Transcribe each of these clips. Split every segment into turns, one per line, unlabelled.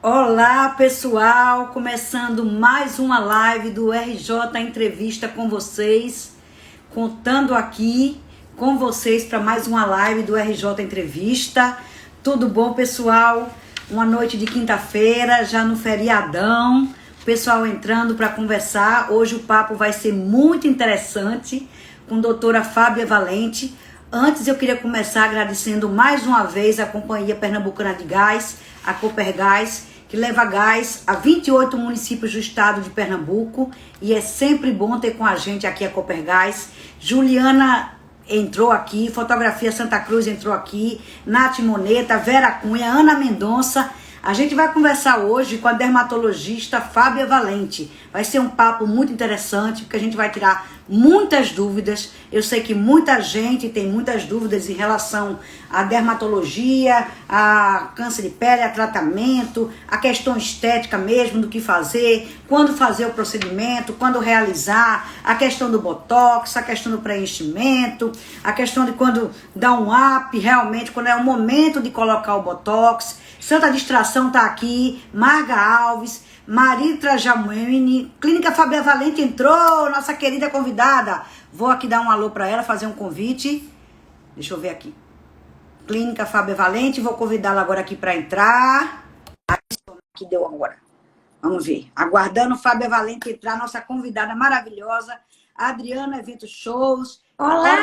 Olá, pessoal! Começando mais uma live do RJ Entrevista com vocês, contando aqui com vocês para mais uma live do RJ Entrevista. Tudo bom, pessoal? Uma noite de quinta-feira, já no feriadão, o pessoal entrando para conversar. Hoje o papo vai ser muito interessante com a doutora Fábia Valente. Antes eu queria começar agradecendo mais uma vez a Companhia Pernambucana de Gás, a Copergás, que leva gás a 28 municípios do estado de Pernambuco, e é sempre bom ter com a gente aqui a Copergás. Juliana entrou aqui, Fotografia Santa Cruz entrou aqui, Nath Moneta, Vera Cunha, Ana Mendonça. A gente vai conversar hoje com a dermatologista Fábia Valente. Vai ser um papo muito interessante, porque a gente vai tirar muitas dúvidas. Eu sei que muita gente tem muitas dúvidas em relação à dermatologia, a câncer de pele, a tratamento, a questão estética mesmo, do que fazer, quando fazer o procedimento, quando realizar, a questão do botox, a questão do preenchimento, a questão de quando dá um up, realmente, quando é o momento de colocar o botox. Santa Distração tá aqui, Marga Alves, Maritra Jamuene, Clínica Fábia Valente entrou, nossa querida convidada. Vou aqui dar um alô para ela, fazer um convite. Deixa eu ver aqui. Clínica Fábia Valente, vou convidá-la agora aqui para entrar. Aqui deu agora. Vamos ver. Aguardando Fábia Valente entrar, nossa convidada maravilhosa, Adriana Evento Shows.
Olá!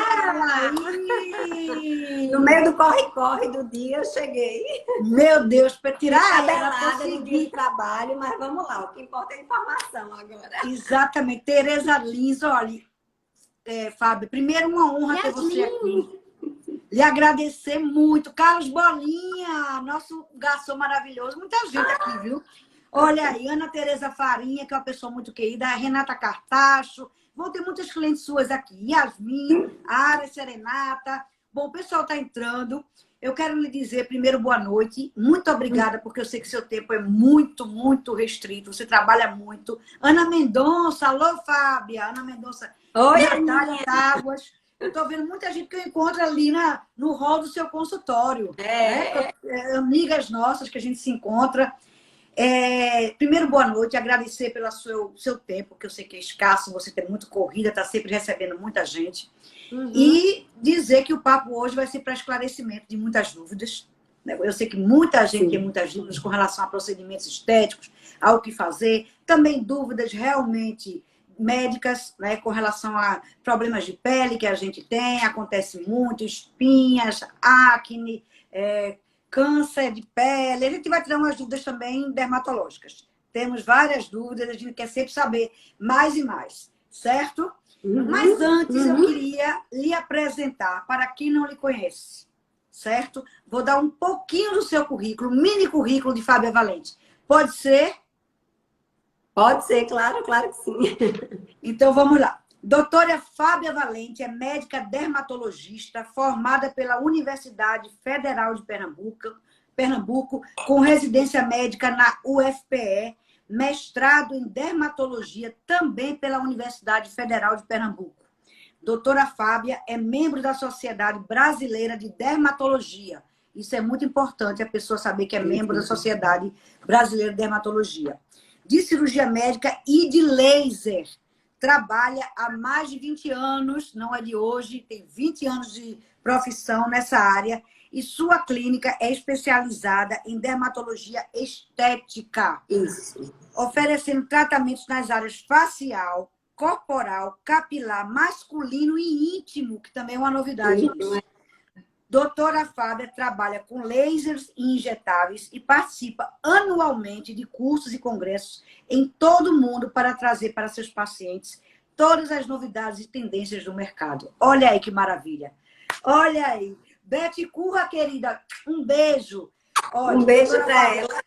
No
meio do corre-corre do dia eu cheguei.
Meu Deus, para tirar ela,
no dia de trabalho, mas vamos lá, o que importa é a informação agora.
Exatamente. Tereza Lins, olha, Fábio, primeiro uma honra ter você aqui. Lhe agradecer muito. Carlos Bolinha, nosso garçom maravilhoso. Muita gente aqui, viu? Olha aí, Ana Tereza Farinha, que é uma pessoa muito querida, a Renata Cartacho. Vão ter muitas clientes suas aqui. Yasmin, Ara Serenata. Bom, o pessoal está entrando. Eu quero lhe dizer, primeiro, boa noite. Muito obrigada, porque eu sei que seu tempo é muito, muito restrito. Você trabalha muito. Ana Mendonça, alô, Fábia. Ana Mendonça,
Oi,
Natália Táguas. Eu estou vendo muita gente que eu encontro ali no hall do seu consultório. Amigas nossas que a gente se encontra. Primeiro, boa noite, agradecer pelo seu tempo, que eu sei que é escasso, você tem muito corrida, está sempre recebendo muita gente. E dizer que o papo hoje vai ser para esclarecimento de muitas dúvidas. Eu sei que muita gente tem muitas dúvidas com relação a procedimentos estéticos, ao que fazer. Também dúvidas realmente médicas, né, com relação a problemas de pele que a gente tem, acontece muito, espinhas, acne, câncer de pele. A gente vai tirar umas dúvidas também dermatológicas. Temos várias dúvidas, a gente quer sempre saber mais e mais, certo? Mas antes eu queria lhe apresentar para quem não lhe conhece, certo? Vou dar um pouquinho do seu currículo, mini currículo de Fábia Valente. Pode ser?
Pode ser, claro que sim.
Então vamos lá. Doutora Fábia Valente é médica dermatologista formada pela Universidade Federal de Pernambuco, com residência médica na UFPE, mestrado em dermatologia também pela Universidade Federal de Pernambuco. Doutora Fábia é membro da Sociedade Brasileira de Dermatologia. Isso é muito importante, a pessoa saber que é membro da Sociedade Brasileira de Dermatologia. De cirurgia médica e de laser. Trabalha há mais de 20 anos, não é de hoje, tem 20 anos de profissão nessa área, e sua clínica é especializada em dermatologia estética.
Isso.
Oferecendo tratamentos nas áreas facial, corporal, capilar, masculino e íntimo, que também é uma novidade. Doutora Fábia trabalha com lasers e injetáveis e participa anualmente de cursos e congressos em todo o mundo para trazer para seus pacientes todas as novidades e tendências do mercado. Olha aí que maravilha. Olha aí. Beth Curra, querida, um beijo. Olha,
um beijo para ela.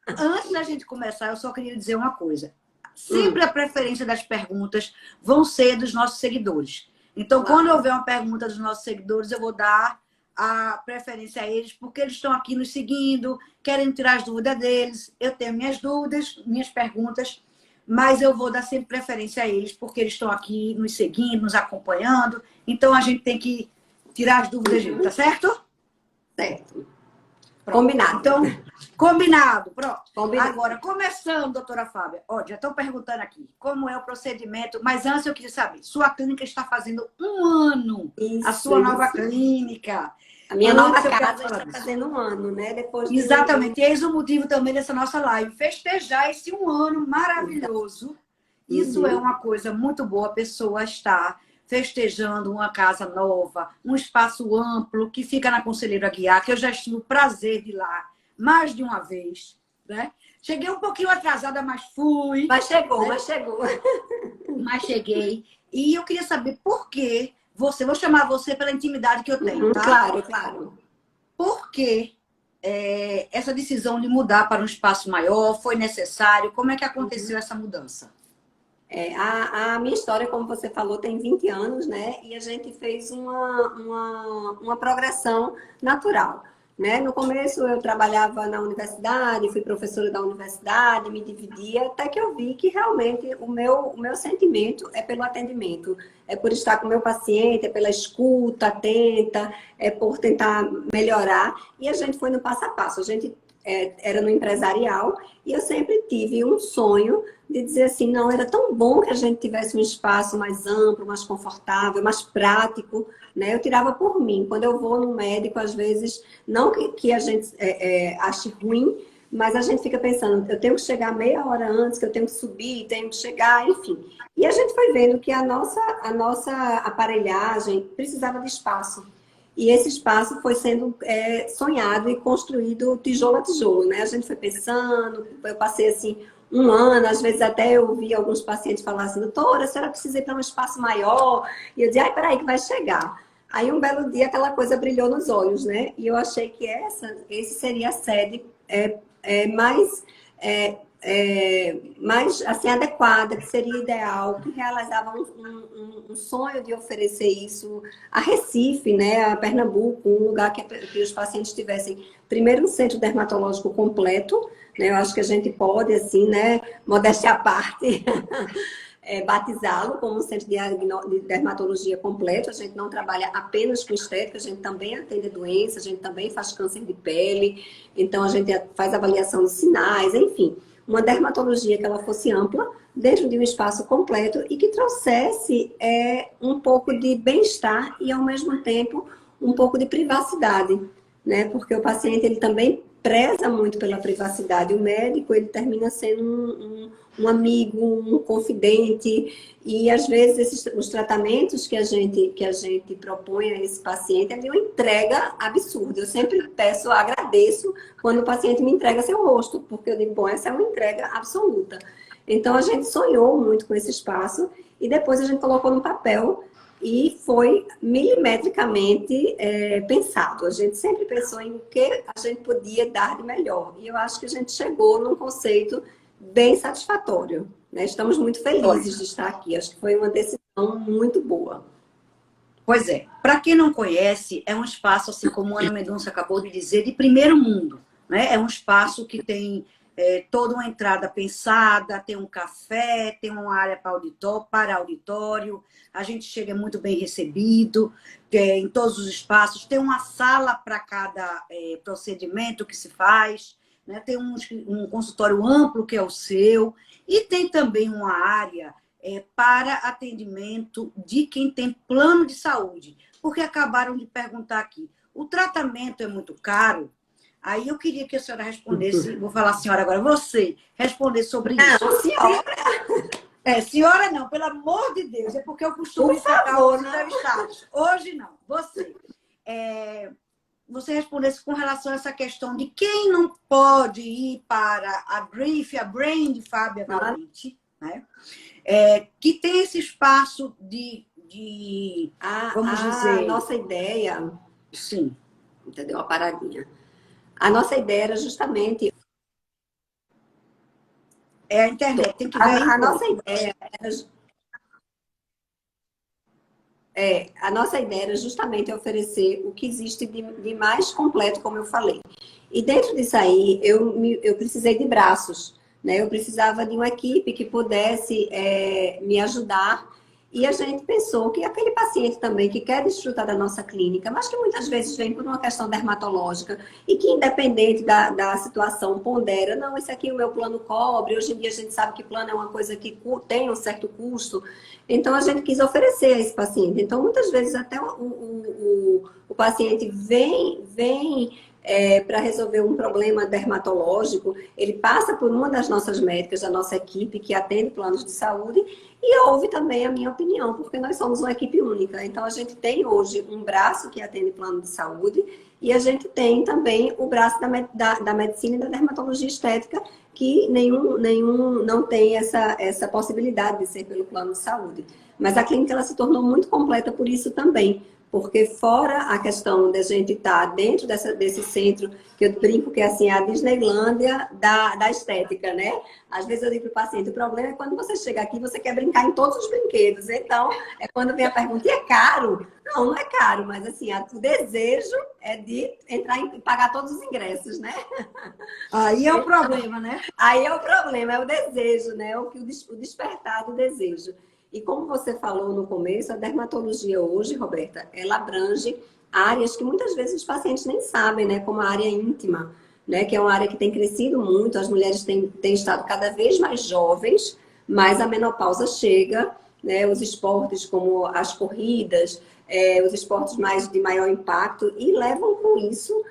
Antes da gente começar, eu só queria dizer uma coisa. Sempre a preferência das perguntas vão ser dos nossos seguidores. Então, quando houver uma pergunta dos nossos seguidores, eu vou dar a preferência a eles, porque eles estão aqui nos seguindo, querem tirar as dúvidas deles. Eu tenho minhas dúvidas, minhas perguntas, mas eu vou dar sempre preferência a eles, porque eles estão aqui nos seguindo, nos acompanhando. Então, a gente tem que tirar as dúvidas deles, tá certo?
Certo.
Pronto.
Combinado.
Então, combinado. Pronto.
Combinado.
Agora, começando, doutora Fábia. Ó, já estão perguntando aqui como é o procedimento, mas antes eu queria saber, sua clínica está fazendo 1 ano,
Isso,
a sua nova
isso.
clínica.
A minha
Antes
nova
eu quero
casa
falar
está
disso.
fazendo 1 ano, né? Depois de
Exatamente. E eis o motivo também dessa nossa live. Festejar esse 1 ano maravilhoso. Isso é uma coisa muito boa. A pessoa está festejando uma casa nova, um espaço amplo que fica na Conselheiro Aguiar, que eu já tive o prazer de ir lá mais de uma vez, né? Cheguei um pouquinho atrasada, mas fui.
Mas chegou,
né?
mas chegou.
Mas cheguei. E eu queria saber por que você, vou chamar você pela intimidade que eu tenho, tá?
Claro, claro.
Por que essa decisão de mudar para um espaço maior foi necessário? Como é que aconteceu essa mudança?
A minha história, como você falou, tem 20 anos, né? E a gente fez uma progressão natural, né? No começo eu trabalhava na universidade, fui professora da universidade, me dividia, até que eu vi que realmente o meu sentimento é pelo atendimento, é por estar com o meu paciente, é pela escuta atenta, é por tentar melhorar. E a gente foi no passo a passo. A gente era no empresarial e eu sempre tive um sonho de dizer assim, não, era tão bom que a gente tivesse um espaço mais amplo, mais confortável, mais prático, né? Eu tirava por mim. Quando eu vou no médico, às vezes, não que a gente ache ruim, mas a gente fica pensando, eu tenho que chegar meia hora antes, que eu tenho que subir, tenho que chegar, enfim. E a gente foi vendo que a nossa aparelhagem precisava de espaço. E esse espaço foi sendo sonhado e construído tijolo a tijolo, né? A gente foi pensando, eu passei assim 1 ano, às vezes até eu ouvi alguns pacientes falar assim, doutora, a senhora precisa ir para um espaço maior. E eu dizia, ai, peraí que vai chegar. Aí um belo dia aquela coisa brilhou nos olhos, né? E eu achei que esse seria a sede mais assim, adequada, que seria ideal, que realizava um sonho de oferecer isso a Recife, né, a Pernambuco, um lugar que os pacientes tivessem, primeiro, um centro dermatológico completo, né, eu acho que a gente pode, assim, né, modéstia à parte, batizá-lo como um centro de dermatologia completo. A gente não trabalha apenas com estética, a gente também atende doenças, a gente também faz câncer de pele, então a gente faz avaliação de sinais, enfim. Uma dermatologia que ela fosse ampla, dentro de um espaço completo e que trouxesse um pouco de bem-estar e, ao mesmo tempo, um pouco de privacidade, né? Porque o paciente, ele também preza muito pela privacidade. O médico, ele termina sendo um amigo, um confidente, e às vezes os tratamentos que a gente propõe a esse paciente é de uma entrega absurda. Eu sempre agradeço quando o paciente me entrega seu rosto, porque eu digo, bom, essa é uma entrega absoluta. Então a gente sonhou muito com esse espaço e depois a gente colocou no papel e foi milimetricamente pensado. A gente sempre pensou em o que a gente podia dar de melhor. E eu acho que a gente chegou num conceito bem satisfatório, né? Estamos muito felizes de estar aqui. Acho que foi uma decisão muito boa.
Pois é. Para quem não conhece, é um espaço, assim como a Ana Mendonça acabou de dizer, de primeiro mundo, né? É um espaço que tem toda uma entrada pensada, tem um café, tem uma área para auditório, a gente chega muito bem recebido em todos os espaços, tem uma sala para cada procedimento que se faz, né? Tem um consultório amplo que é o seu, e tem também uma área para atendimento de quem tem plano de saúde, porque acabaram de perguntar aqui, o tratamento é muito caro? Aí eu queria que a senhora respondesse, vou falar a senhora agora, você responder sobre isso.
Não, senhora!
Senhora não, pelo amor de Deus, é porque eu costumo tratar os entrevistados. Hoje não, você. Você respondesse com relação a essa questão de quem não pode ir para a Brain de Fábia Valente, né? Que tem esse espaço vamos dizer...
A nossa ideia...
Sim.
Entendeu? Uma paradinha. A nossa ideia era justamente...
A internet, tem que ver
a nossa ideia a nossa ideia era justamente oferecer o que existe de mais completo, como eu falei. E dentro disso aí, eu precisei de braços, né? Eu precisava de uma equipe que pudesse me ajudar E a gente pensou que aquele paciente também que quer desfrutar da nossa clínica, mas que muitas vezes vem por uma questão dermatológica e que independente da situação pondera, não, esse aqui o meu plano cobre, hoje em dia a gente sabe que plano é uma coisa que tem um certo custo, então a gente quis oferecer a esse paciente. Então muitas vezes até o paciente vem para resolver um problema dermatológico, ele passa por uma das nossas médicas, da nossa equipe, que atende planos de saúde, e ouve também a minha opinião, porque nós somos uma equipe única. Então, a gente tem hoje um braço que atende plano de saúde, e a gente tem também o braço da medicina e da dermatologia estética, que nenhum não tem essa possibilidade de ser pelo plano de saúde. Mas a clínica ela se tornou muito completa por isso também. Porque fora a questão da gente estar dentro desse centro, que eu brinco que assim, é a Disneylândia da estética, né? Às vezes eu digo para o paciente, o problema é quando você chega aqui, você quer brincar em todos os brinquedos. Então, é quando vem a pergunta, e é caro? Não, não é caro, mas assim, o desejo é de entrar e pagar todos os ingressos, né?
Aí é o problema, né?
Aí é o problema, é o desejo, né? O despertar do desejo. E como você falou no começo, a dermatologia hoje, Roberta, ela abrange áreas que muitas vezes os pacientes nem sabem, né? Como a área íntima, né? Que é uma área que tem crescido muito, as mulheres têm estado cada vez mais jovens, mas a menopausa chega, né? Os esportes como as corridas, os esportes mais de maior impacto, e levam com isso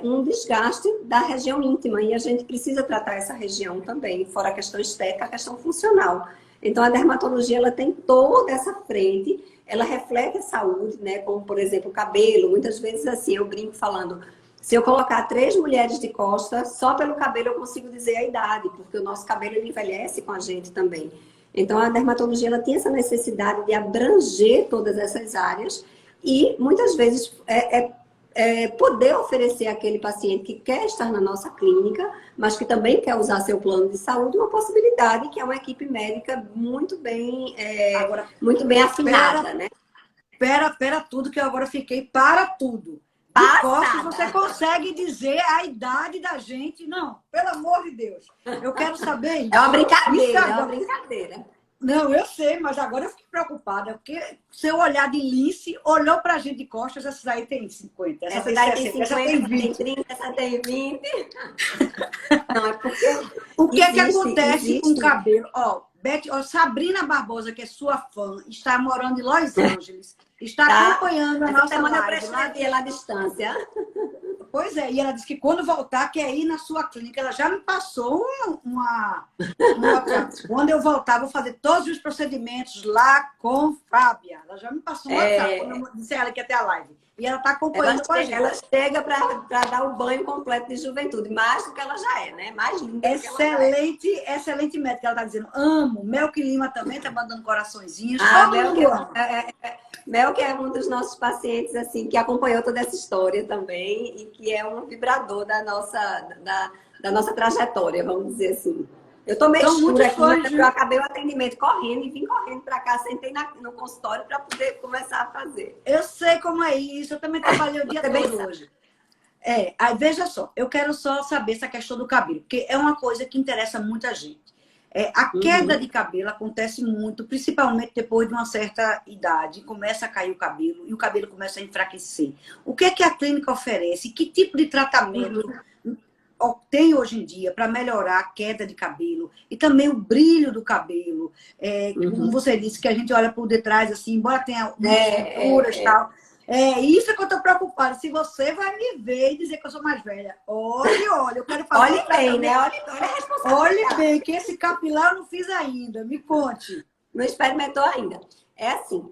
um desgaste da região íntima. E a gente precisa tratar essa região também, fora a questão estética, a questão funcional. Então, a dermatologia, ela tem toda essa frente, ela reflete a saúde, né? Como, por exemplo, o cabelo. Muitas vezes, assim, eu brinco falando, se eu colocar 3 mulheres de costa, só pelo cabelo eu consigo dizer a idade, porque o nosso cabelo ele envelhece com a gente também. Então, a dermatologia, ela tem essa necessidade de abranger todas essas áreas e, muitas vezes, poder oferecer àquele paciente que quer estar na nossa clínica, mas que também quer usar seu plano de saúde, uma possibilidade que é uma equipe médica muito bem, muito bem afinada, né?
Pera tudo, que eu agora fiquei para tudo. De costas, você consegue dizer a idade da gente? Não, pelo amor de Deus. Eu quero saber isso.
É uma brincadeira,
agora...
é uma brincadeira.
Não, eu sei, mas agora eu fiquei preocupada, porque se eu olhar de lince, olhou pra gente de costas, essa aí tem 50,
essa daí tem 50,
essa tem 20.
Essa tem 30, essa tem 20. Não, é porque
o que é que acontece com o cabelo? Ó, Sabrina Barbosa, que é sua fã, está morando em Los Angeles, está acompanhando a nossa live.
Eu prescrevi ela à distância.
Pois é, e ela disse que quando voltar, quer ir na sua clínica. Ela já me passou uma quando eu voltar, vou fazer todos os procedimentos lá com Fábia. Ela já me passou um WhatsApp, quando eu disse a ela que ia ter a live. E ela está acompanhando com a gente.
Ela chega para dar o banho completo de juventude, mais do que ela já é, né? Mais linda
excelente médica. Ela está dizendo, amo. Melk Lima também está mandando coraçõezinhos.
Mel, que é um dos nossos pacientes, assim, que acompanhou toda essa história também e que é um vibrador da nossa trajetória, vamos dizer assim. Eu tô meio escura aqui, mas eu acabei o atendimento correndo e vim correndo para cá, sentei no consultório para poder começar a fazer.
Eu sei como é isso, eu também trabalhei o dia todo hoje. Aí veja só, eu quero só saber essa questão do cabelo, porque é uma coisa que interessa muita gente. A queda de cabelo acontece muito, principalmente depois de uma certa idade, começa a cair o cabelo e o cabelo começa a enfraquecer. O que é que a clínica oferece? Que tipo de tratamento tem hoje em dia para melhorar a queda de cabelo e também o brilho do cabelo? Como você disse, que a gente olha por detrás, assim, embora tenha estruturas e tal. Isso é que eu estou preocupada. Se você vai me ver e dizer que eu sou mais velha. Olha, eu quero falar.
Olhe bem, né? Olha a responsabilidade.
Olhe bem, que esse capilar eu não fiz ainda. Me conte.
Não experimentou ainda. É assim,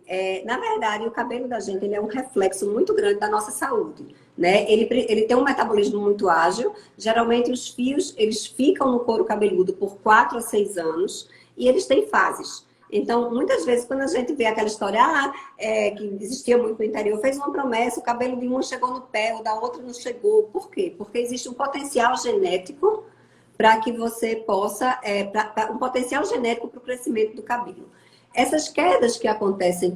na verdade, o cabelo da gente ele é um reflexo muito grande da nossa saúde, né? Ele tem um metabolismo muito ágil. Geralmente, os fios, eles ficam no couro cabeludo por 4 a 6 anos e eles têm fases. Então, muitas vezes, quando a gente vê aquela história que existia muito no interior, fez uma promessa, o cabelo de uma chegou no pé, o da outra não chegou. Por quê? Porque existe um potencial genético para que você possa... um potencial genético para o crescimento do cabelo. Essas quedas que acontecem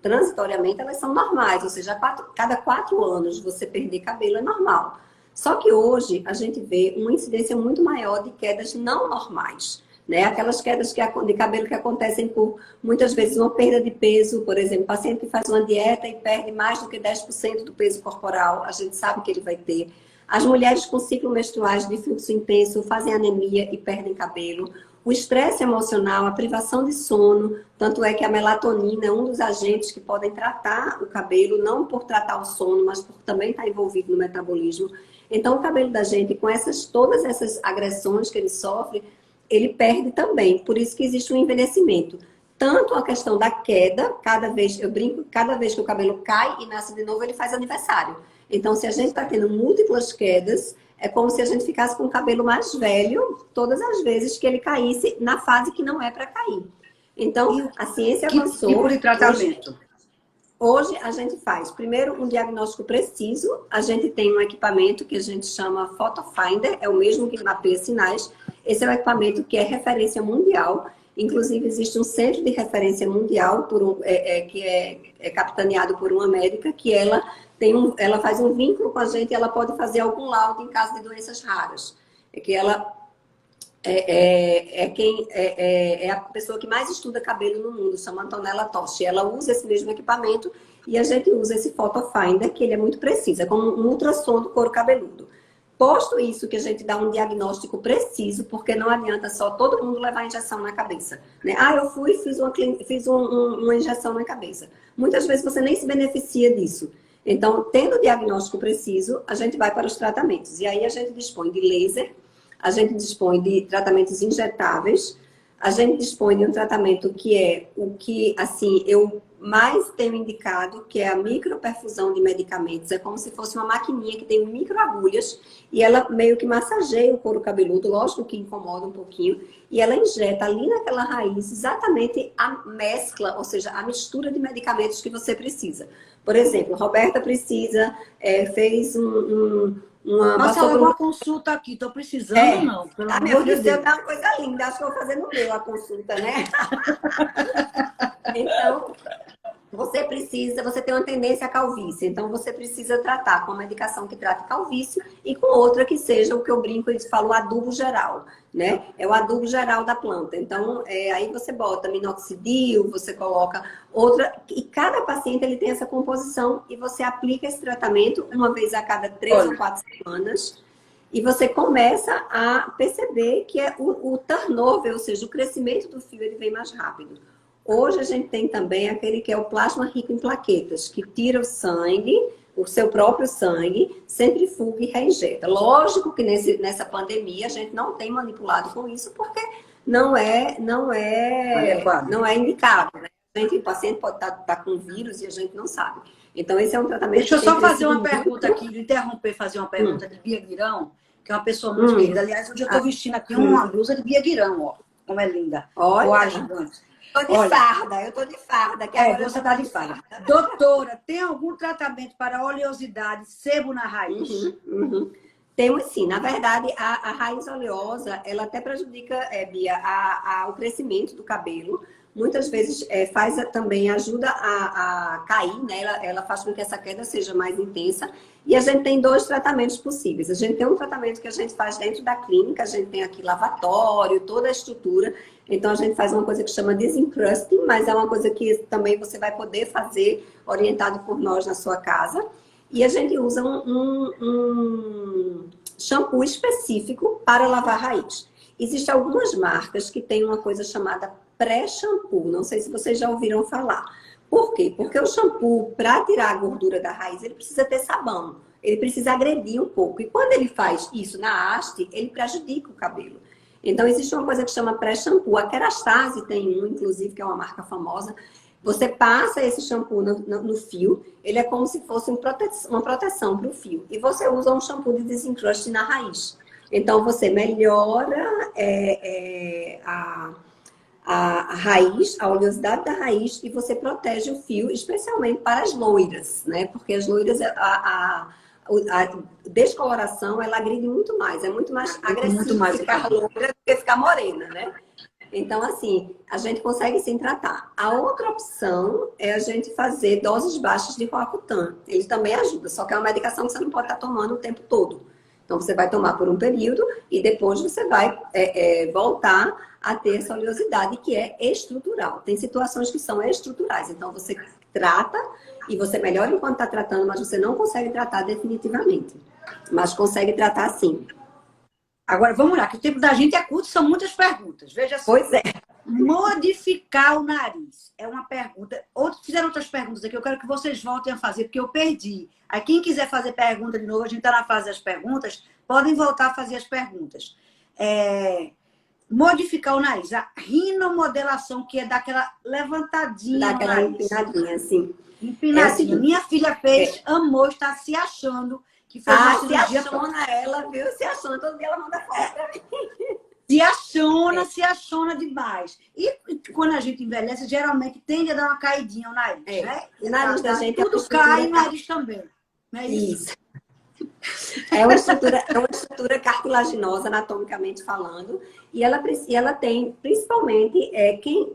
transitoriamente, elas são normais. Ou seja, cada 4 anos você perder cabelo é normal. Só que hoje a gente vê uma incidência muito maior de quedas não normais. né? Aquelas quedas de cabelo que acontecem por, muitas vezes, uma perda de peso, por exemplo, paciente que faz uma dieta e perde mais do que 10% do peso corporal, a gente sabe que ele vai ter. As mulheres com ciclo menstruais de fluxo intenso fazem anemia e perdem cabelo. O estresse emocional, a privação de sono, tanto é que a melatonina é um dos agentes que podem tratar o cabelo, não por tratar o sono, mas por também estar envolvido no metabolismo. Então, o cabelo da gente, com todas essas agressões que ele sofre, ele perde também. Por isso que existe um envelhecimento. Tanto a questão da queda, eu brinco, cada vez que o cabelo cai e nasce de novo, ele faz aniversário. Então, se a gente está tendo múltiplas quedas, é como se a gente ficasse com o cabelo mais velho todas as vezes que ele caísse na fase que não é para cair. Então, a ciência avançou.
Que tipo de tratamento?
Hoje a gente faz, primeiro, um diagnóstico preciso. A gente tem um equipamento que a gente chama Photo Finder, é o mesmo que mapeia sinais. Esse é um equipamento que é referência mundial. Inclusive, existe um centro de referência mundial que é capitaneado por uma médica que ela faz um vínculo com a gente e ela pode fazer algum laudo em caso de doenças raras. Ela é a pessoa que mais estuda cabelo no mundo, chama Antonella Toshi. Ela usa esse mesmo equipamento e a gente usa esse Photo Finder, que ele é muito preciso, é como um ultrassom do couro cabeludo. Posto isso, que a gente dá um diagnóstico preciso, porque não adianta só todo mundo levar injeção na cabeça, né? Eu fui e fiz uma injeção na cabeça. Muitas vezes você nem se beneficia disso. Então, tendo o diagnóstico preciso, a gente vai para os tratamentos. E aí a gente dispõe de laser, a gente dispõe de tratamentos injetáveis, a gente dispõe de um tratamento que é o que, assim, eu mais tenho indicado, que é a microperfusão de medicamentos. É como se fosse uma maquininha que tem microagulhas e ela meio que massageia o couro cabeludo, lógico que incomoda um pouquinho, e ela injeta ali naquela raiz exatamente a mescla, ou seja, a mistura de medicamentos que você precisa. Por exemplo, Roberta precisa, fez
Nossa, uma consulta aqui, tô precisando não, pelo amor de Deus.
Tá uma coisa linda, acho que eu vou fazer no meu a consulta, né? Então, você tem uma tendência à calvície, então você precisa tratar com uma medicação que trate calvície e com outra que seja o que eu brinco e falo, o adubo geral, né? É o adubo geral da planta. Então, aí você bota minoxidil, você coloca outra, e cada paciente ele tem essa composição e você aplica esse tratamento uma vez a cada 3 ou 4 semanas. E você começa a perceber que o turnover, ou seja, o crescimento do fio, ele vem mais rápido. Hoje a gente tem também aquele que é o plasma rico em plaquetas, que tira o sangue, o seu próprio sangue, centrifuga e reinjeta. Lógico que nessa pandemia a gente não tem manipulado com isso, porque não é indicado, né? O paciente pode estar com vírus e a gente não sabe. Então esse é um tratamento...
Deixa eu só fazer uma pergunta aqui, fazer uma pergunta de Bia Guirão, que é uma pessoa muito querida. Aliás, hoje eu estou vestindo aqui uma blusa de Bia Guirão, ó, como é linda.
Olha, eu tô de farda. Que agora
você tá de farda. Doutora, tem algum tratamento para oleosidade, sebo na raiz?
Temos sim. Na verdade, a raiz oleosa, ela até prejudica, Bia, o crescimento do cabelo. Muitas vezes ajuda a cair, né? Ela faz com que essa queda seja mais intensa. E a gente tem 2 tratamentos possíveis. A gente tem um tratamento que a gente faz dentro da clínica, a gente tem aqui lavatório, toda a estrutura. Então a gente faz uma coisa que chama desencrusting, mas é uma coisa que também você vai poder fazer orientado por nós na sua casa. E a gente usa um shampoo específico para lavar raiz. Existem algumas marcas que têm uma coisa chamada pré-shampoo. Não sei se vocês já ouviram falar. Por quê? Porque o shampoo, para tirar a gordura da raiz, ele precisa ter sabão. Ele precisa agredir um pouco. E quando ele faz isso na haste, ele prejudica o cabelo. Então, existe uma coisa que chama pré-shampoo. A Kerastase tem um, inclusive, que é uma marca famosa. Você passa esse shampoo no fio. Ele é como se fosse uma proteção para o fio. E você usa um shampoo de desencrusting na raiz. Então, você melhora a raiz, a oleosidade da raiz, e você protege o fio, especialmente para as loiras, né? Porque as loiras, a descoloração, ela agride muito mais, é muito mais agressivo ficar loira do que ficar morena, né? Então, assim, a gente consegue sim tratar. A outra opção é a gente fazer doses baixas de Roacutan. Ele também ajuda, só que é uma medicação que você não pode estar tomando o tempo todo. Então, você vai tomar por um período e depois você vai voltar a ter essa oleosidade que é estrutural. Tem situações que são estruturais. Então, você trata e você melhora enquanto está tratando, mas você não consegue tratar definitivamente. Mas consegue tratar sim.
Agora, vamos lá, que o tempo da gente é curto, são muitas perguntas. Veja só.
Pois é.
Modificar o nariz é uma pergunta. Outros fizeram outras perguntas aqui, eu quero que vocês voltem a fazer, porque eu perdi. Aí quem quiser fazer pergunta de novo, a gente está na fase das perguntas, podem voltar a fazer as perguntas. Modificar o nariz, a rinomodelação, que é daquela levantadinha.
Daquela empinadinha, assim.
Empinadinha. Minha filha fez, amou, está se achando que fez uma cirurgia.
Se achona ela, viu? Se achona, todo dia ela manda foto pra mim.
Se achona demais. E quando a gente envelhece, geralmente tende a dar uma caidinha no nariz, né?
O nariz da gente
tudo cai e o nariz também. Não é isso?
É uma estrutura cartilaginosa, anatomicamente falando, e ela tem, principalmente,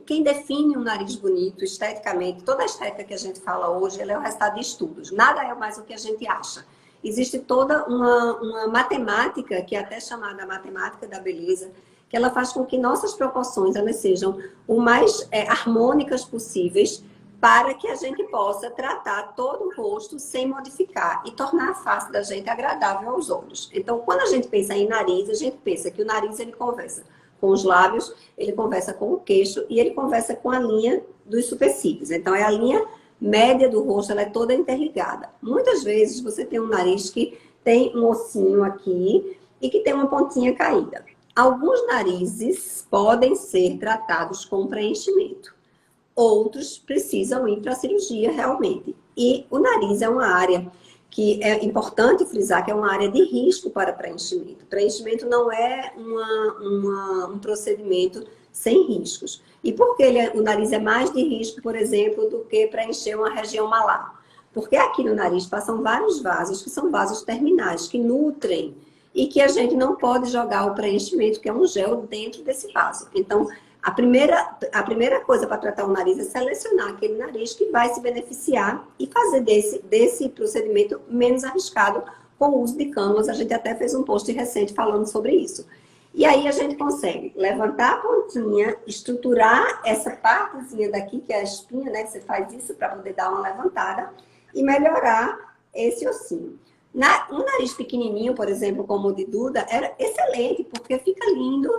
quem define um nariz bonito, esteticamente, toda a estética que a gente fala hoje, ela é o resultado de estudos. Nada é mais o que a gente acha. Existe toda uma matemática, que é até chamada matemática da beleza, que ela faz com que nossas proporções elas sejam o mais harmônicas possíveis para que a gente possa tratar todo o rosto sem modificar e tornar a face da gente agradável aos olhos. Então, quando a gente pensa em nariz, a gente pensa que o nariz ele conversa com os lábios, ele conversa com o queixo e ele conversa com a linha dos supercílios. Então, é a linha média do rosto, ela é toda interligada. Muitas vezes você tem um nariz que tem um ossinho aqui e que tem uma pontinha caída. Alguns narizes podem ser tratados com preenchimento. Outros precisam ir para a cirurgia realmente. E o nariz é uma área que é importante frisar que é uma área de risco para preenchimento. Preenchimento não é um procedimento sem riscos. E por que o nariz é mais de risco, por exemplo, do que preencher uma região malar? Porque aqui no nariz passam vários vasos, que são vasos terminais, que nutrem e que a gente não pode jogar o preenchimento, que é um gel, dentro desse vaso. Então, a primeira coisa para tratar o nariz é selecionar aquele nariz que vai se beneficiar e fazer desse procedimento menos arriscado com o uso de cânulas. A gente até fez um post recente falando sobre isso. E aí a gente consegue levantar a pontinha, estruturar essa partezinha daqui, que é a espinha, né? Você faz isso para poder dar uma levantada e melhorar esse ossinho. Um nariz pequenininho, por exemplo, como o de Duda, era excelente, porque fica lindo,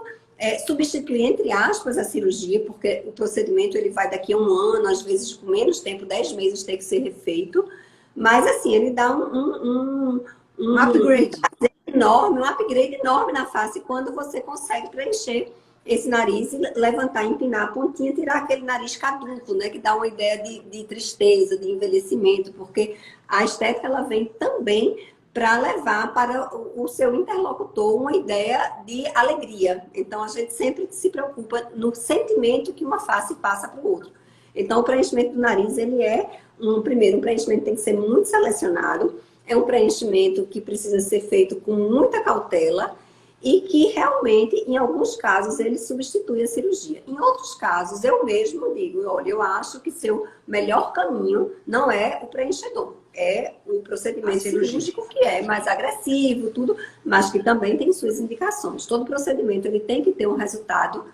substitui, entre aspas, a cirurgia, porque o procedimento ele vai daqui a um ano, às vezes com menos tempo, 10 meses tem que ser refeito, mas assim, ele dá um upgrade enorme, um upgrade enorme na face quando você consegue preencher esse nariz e levantar, empinar a pontinha, tirar aquele nariz caduco, né? Que dá uma ideia de tristeza, de envelhecimento, porque a estética ela vem também para levar para o seu interlocutor uma ideia de alegria. Então, a gente sempre se preocupa no sentimento que uma face passa para o outro. Então, o preenchimento do nariz, ele é um preenchimento tem que ser muito selecionado, é um preenchimento que precisa ser feito com muita cautela, e que realmente, em alguns casos, ele substitui a cirurgia. Em outros casos, eu mesmo digo, olha, eu acho que seu melhor caminho não é o preenchedor, é o procedimento cirúrgico, que é mais agressivo, tudo, mas que também tem suas indicações. Todo procedimento ele tem que ter um resultado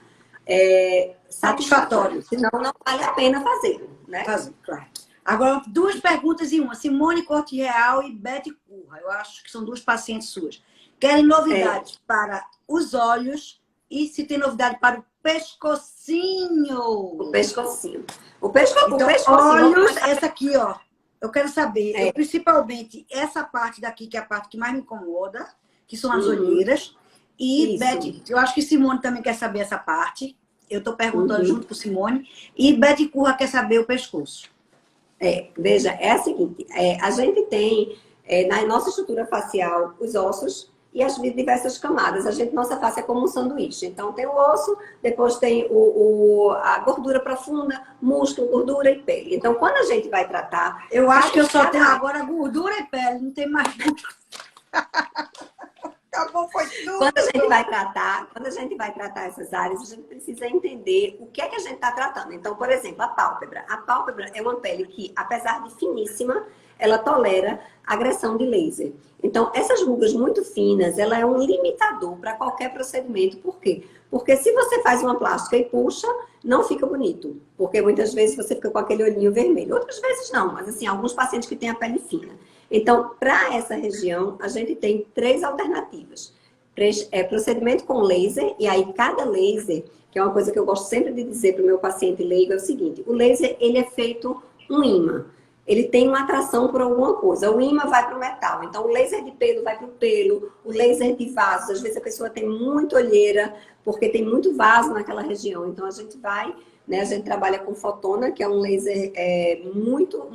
satisfatório, senão não vale a pena fazê-lo, né?
Claro. Agora, duas perguntas em uma. Simone Corte Real e Betty Curra. Eu acho que são duas pacientes suas. Querem novidades para os olhos e se tem novidade para o pescocinho.
O pescocinho.
Então, olhos, essa aqui, ó. Eu quero saber, principalmente essa parte daqui, que é a parte que mais me incomoda, que são as olheiras. E, Betty, eu acho que Simone também quer saber essa parte. Eu estou perguntando junto com Simone. E Betty Curra quer saber o pescoço.
Veja, é a seguinte, a gente tem na nossa estrutura facial os ossos e as diversas camadas. Nossa face é como um sanduíche. Então, tem o osso, depois tem a gordura profunda, músculo, gordura e pele. Então, quando a gente vai tratar...
Eu acho que eu só tenho agora gordura e pele, não tem mais músculo. Acabou, foi tudo.
Quando a gente vai tratar essas áreas, a gente precisa entender o que é que a gente está tratando. Então, por exemplo, a pálpebra. A pálpebra é uma pele que, apesar de finíssima, ela tolera agressão de laser. Então, essas rugas muito finas, ela é um limitador para qualquer procedimento. Por quê? Porque se você faz uma plástica e puxa, não fica bonito. Porque muitas vezes você fica com aquele olhinho vermelho. Outras vezes não, mas assim, alguns pacientes que têm a pele fina. Então, para essa região, a gente tem 3 alternativas. Procedimento com laser, e aí cada laser, que é uma coisa que eu gosto sempre de dizer para o meu paciente leigo, é o seguinte: o laser, ele é feito um ímã. Ele tem uma atração por alguma coisa. O ímã vai para o metal. Então, o laser de pelo vai para o pelo. O laser de vasos, às vezes a pessoa tem muita olheira, porque tem muito vaso naquela região. Então, a gente vai, né? A gente trabalha com fotona, que é um laser muito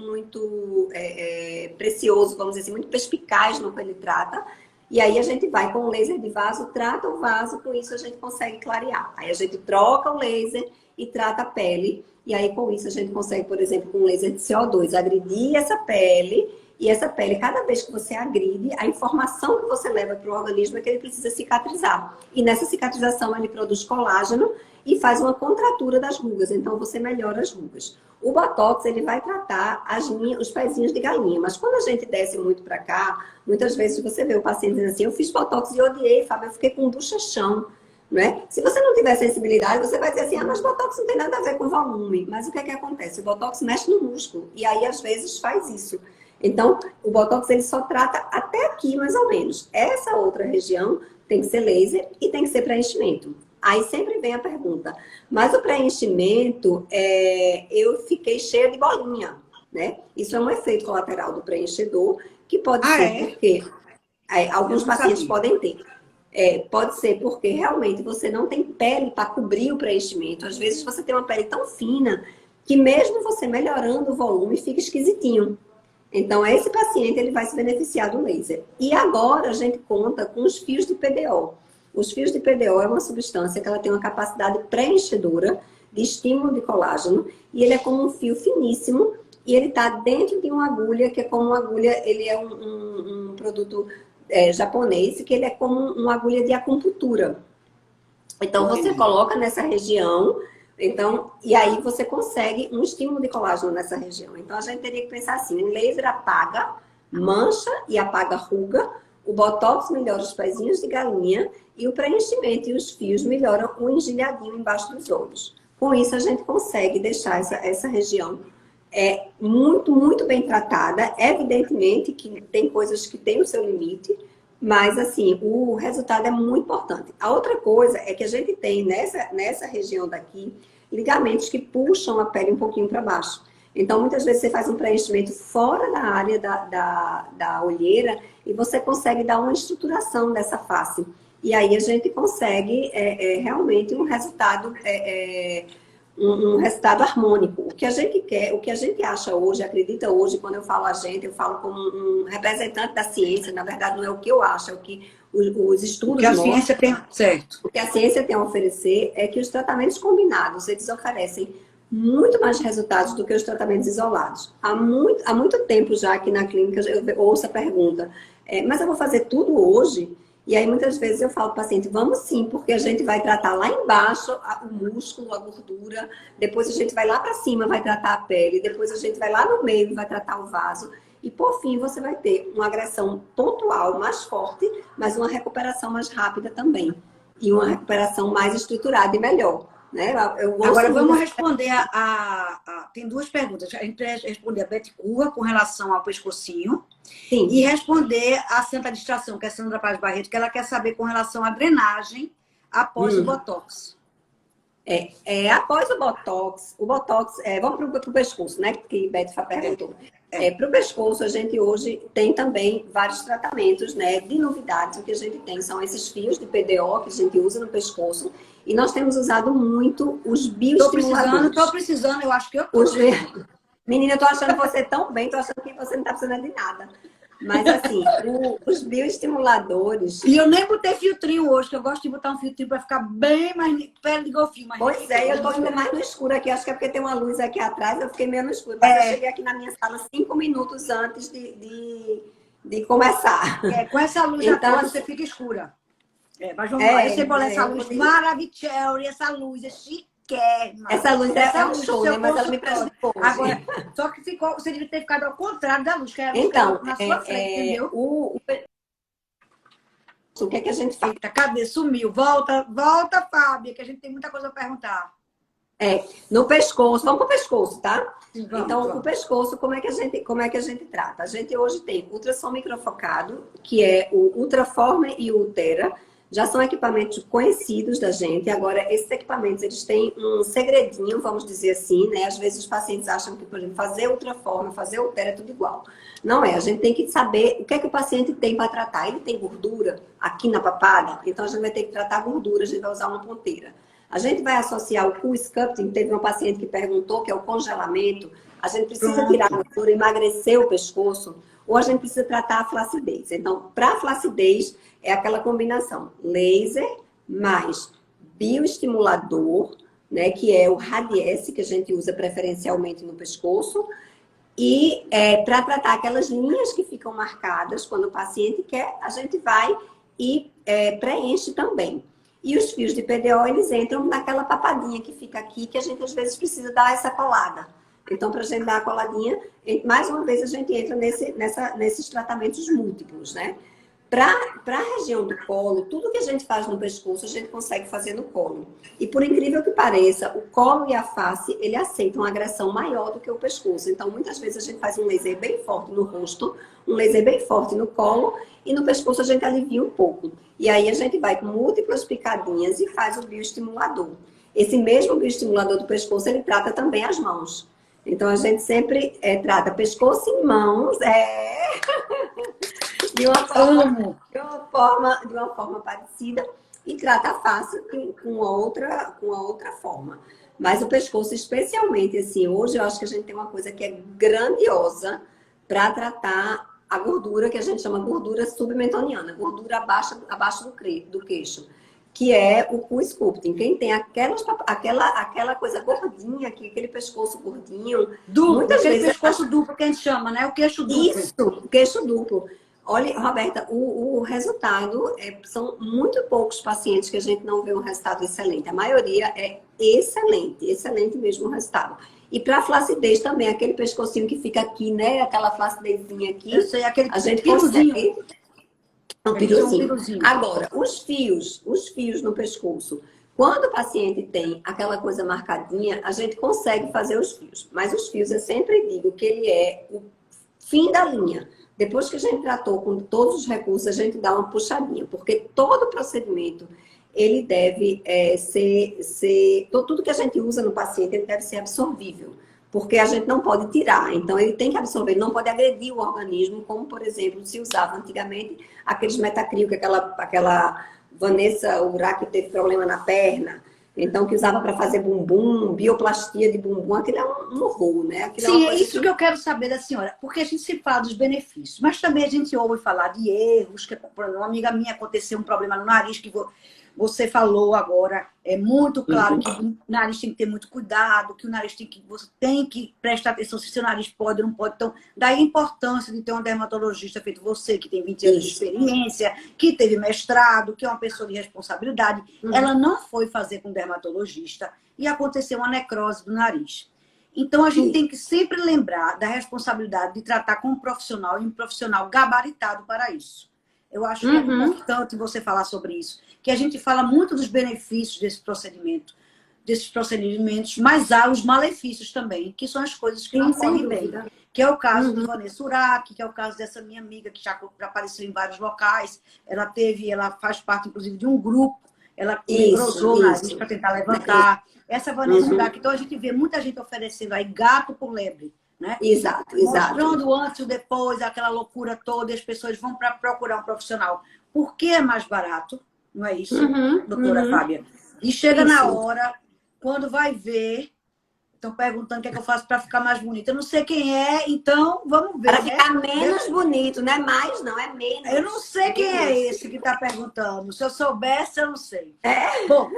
precioso, vamos dizer assim, muito perspicaz no que ele trata. E aí a gente vai com o laser de vaso, trata o vaso, com isso a gente consegue clarear. Aí a gente troca o laser e trata a pele. E aí, com isso, a gente consegue, por exemplo, com um laser de CO2, agredir essa pele. E essa pele, cada vez que você agride, a informação que você leva para o organismo é que ele precisa cicatrizar. E nessa cicatrização, ele produz colágeno e faz uma contratura das rugas. Então, você melhora as rugas. O Botox, ele vai tratar os pezinhos de galinha. Mas quando a gente desce muito para cá, muitas vezes você vê o paciente dizendo assim: eu fiz Botox e odiei, Fábio, eu fiquei com um bochechão. Não é? Se você não tiver sensibilidade, você vai dizer assim: ah, mas Botox não tem nada a ver com volume. Mas o que é que acontece? O Botox mexe no músculo. E aí, às vezes, faz isso. Então, o Botox, ele só trata até aqui, mais ou menos. Essa outra região tem que ser laser e tem que ser preenchimento. Aí sempre vem a pergunta: mas o preenchimento, eu fiquei cheia de bolinha, né? Isso é um efeito colateral do preenchedor, que pode ser porque alguns pacientes podem ter. Pode ser porque realmente você não tem pele para cobrir o preenchimento. Às vezes você tem uma pele tão fina que mesmo você melhorando o volume, fica esquisitinho. Então, esse paciente, ele vai se beneficiar do laser. E agora a gente conta com os fios de PDO. Os fios de PDO é uma substância que ela tem uma capacidade preenchedora de estímulo de colágeno, e ele é como um fio finíssimo, e ele está dentro de uma agulha, que é como uma agulha, ele é um produto japonês, que ele é como uma agulha de acupuntura. Então, você coloca nessa região, e aí você consegue um estímulo de colágeno nessa região. Então, a gente teria que pensar assim: o laser apaga mancha e apaga ruga, o Botox melhora os pezinhos de galinha, e o preenchimento e os fios melhoram o engelhadinho embaixo dos olhos. Com isso, a gente consegue deixar essa região muito, muito bem tratada. Evidentemente que tem coisas que têm o seu limite, mas assim, o resultado é muito importante. A outra coisa é que a gente tem nessa região daqui ligamentos que puxam a pele um pouquinho para baixo. Então, muitas vezes você faz um preenchimento fora da área da olheira e você consegue dar uma estruturação dessa face. E aí a gente consegue realmente um resultado um resultado harmônico. O que a gente quer, o que a gente acha hoje, acredita hoje, quando eu falo a gente, eu falo como um representante da ciência. Na verdade, não é o que eu acho, é o que os estudos
o que a ciência tem, certo.
O que a ciência tem a oferecer é que os tratamentos combinados, eles oferecem muito mais resultados do que os tratamentos isolados. Há muito tempo já aqui na clínica eu ouço a pergunta: mas eu vou fazer tudo hoje? E aí, muitas vezes, eu falo para o paciente: vamos sim, porque a gente vai tratar lá embaixo o músculo, a gordura, depois a gente vai lá para cima, vai tratar a pele, depois a gente vai lá no meio, vai tratar o vaso, e por fim você vai ter uma agressão pontual mais forte, mas uma recuperação mais rápida também, e uma recuperação mais estruturada e melhor. Né?
Agora vamos responder tem duas perguntas. A gente vai responder a Betty Curra com relação ao pescocinho.
Sim.
E responder a Santa Distração, que é a Sandra Paz Barreto, que ela quer saber com relação à drenagem após o Botox.
Após o Botox, vamos para o pescoço, né? Que Betty perguntou. Para o pescoço, a gente hoje tem também vários tratamentos, né? De novidades, o que a gente tem são esses fios de PDO que a gente usa no pescoço. E nós temos usado muito os bioestimuladores.
Estou precisando, eu acho que eu
Menina, eu tô achando você tão bem, tô achando que você não tá precisando de nada. Mas assim, os bioestimuladores...
E eu nem botei filtrinho hoje, que eu gosto de botar um filtrinho para ficar bem mais pele de golfinho.
Pois eu tô indo mais no escuro aqui, acho que é porque tem uma luz aqui atrás, eu fiquei meio no escuro. Mas eu cheguei aqui na minha sala 5 minutos antes de começar.
Com essa luz então, atrás você fica escura. Mas vamos lá, eu sei bolar essa luz maravilhosa, essa luz é chique. quer.
Essa luz é um
luz do
show,
seu
né? Mas ela me
consultório.
prejudicou hoje.
Agora, só que você devia ter ficado ao contrário da luz, que a luz
Então,
caiu na sua frente, entendeu?
O que é que a gente faz?
Eita, cadê? Sumiu. Volta, volta, Fábia, que a gente tem muita coisa a perguntar.
No pescoço, vamos para o pescoço, tá?
Sim,
O pescoço, como é que a gente trata? A gente hoje tem ultrassom microfocado, que é o Ultraformer e o Ultera. Já são equipamentos conhecidos da gente. Agora, esses equipamentos, eles têm um segredinho, vamos dizer assim, né? Às vezes os pacientes acham que, por exemplo, fazer Ultraformer, fazer Ultera é tudo igual. Não é. A gente tem que saber o que é que o paciente tem para tratar. Ele tem gordura aqui na papada, então a gente vai ter que tratar a gordura, a gente vai usar uma ponteira. A gente vai associar o cool sculpting, teve uma paciente que perguntou, que é o congelamento. A gente precisa tirar a gordura, emagrecer o pescoço, ou a gente precisa tratar a flacidez. Então, para a flacidez, é aquela combinação laser mais bioestimulador, né, que é o Radiesse, que a gente usa preferencialmente no pescoço, e para tratar aquelas linhas que ficam marcadas, quando o paciente quer, a gente vai e preenche também. E os fios de PDO, eles entram naquela papadinha que fica aqui, que a gente às vezes precisa dar essa colada. Então, para a gente dar a coladinha, mais uma vez a gente entra nesses tratamentos múltiplos, né? Para a região do colo, tudo que a gente faz no pescoço, a gente consegue fazer no colo. E por incrível que pareça, o colo e a face, ele aceitam uma agressão maior do que o pescoço. Então, muitas vezes a gente faz um laser bem forte no rosto, um laser bem forte no colo, e no pescoço a gente alivia um pouco. E aí a gente vai com múltiplas picadinhas e faz o bioestimulador. Esse mesmo bioestimulador do pescoço, ele trata também as mãos. Então, a gente sempre trata pescoço e mãos, de uma forma parecida, e trata a face com outra forma. Mas o pescoço, especialmente, assim, hoje eu acho que a gente tem uma coisa que é grandiosa para tratar a gordura, que a gente chama gordura submentoniana, gordura abaixo do queixo, que é o cool sculpting. Quem tem aquela coisa gordinha, aquele pescoço gordinho,
duplo,
muitas vezes
pescoço duplo que a gente chama, né? O queixo duplo.
Isso, o queixo duplo. Olha, Roberta, o resultado são muito poucos pacientes que a gente não vê um resultado excelente. A maioria é excelente mesmo o resultado. E para flacidez também, aquele pescocinho que fica aqui, né? Aquela flacidezinha aqui.
Eu sei, aquele
a gente
piruzinho.
consegue. Um piruzinho. Agora, os fios no pescoço. Quando o paciente tem aquela coisa marcadinha, a gente consegue fazer os fios. Mas os fios, eu sempre digo que ele é o fim da linha. Depois que a gente tratou com todos os recursos, a gente dá uma puxadinha. Porque todo procedimento, ele deve ser... Tudo que a gente usa no paciente, ele deve ser absorvível. Porque a gente não pode tirar. Então, ele tem que absorver, ele não pode agredir o organismo, como, por exemplo, se usava antigamente aqueles metacril, que aquela Vanessa Urach que teve problema na perna, então que usava para fazer bumbum, bioplastia de bumbum, aquilo é um horror, né? Aquilo
Sim,
é
isso que eu quero saber da senhora, porque a gente se fala dos benefícios, mas também a gente ouve falar de erros, que por uma amiga minha aconteceu um problema no nariz, que você falou agora, é muito claro que o nariz tem que ter muito cuidado, que o nariz você tem que prestar atenção se seu nariz pode ou não pode. Então, daí a importância de ter um dermatologista feito você, que tem 20 anos de experiência, que teve mestrado, que é uma pessoa de responsabilidade. Ela não foi fazer com dermatologista e aconteceu uma necrose do nariz. Então, a gente tem que sempre lembrar da responsabilidade de tratar com um profissional e um profissional gabaritado para isso. Eu acho que é importante você falar sobre isso. Que a gente fala muito dos benefícios desses procedimentos, mas há os malefícios também, que são as coisas que não correm bem. Que é o caso de Vanessa Urach, que é o caso dessa minha amiga, que já apareceu em vários locais. Ela faz parte, inclusive, de um grupo. Ela engrosou o nariz para tentar levantar. Essa Vanessa Urach, então a gente vê muita gente oferecendo aí gato por lebre. Né?
Exato.
Mostrando o antes e o depois, aquela loucura toda, e as pessoas vão para procurar um profissional. Porque é mais barato, não é isso, doutora Fábia? E chega na hora, quando vai ver, estão perguntando o que é que eu faço para ficar mais bonita. Eu não sei quem é, então vamos ver.
Para ficar menos bonito, não é mais, não, é menos.
Eu não sei quem é esse que está perguntando. Se eu soubesse, eu não sei. Bom,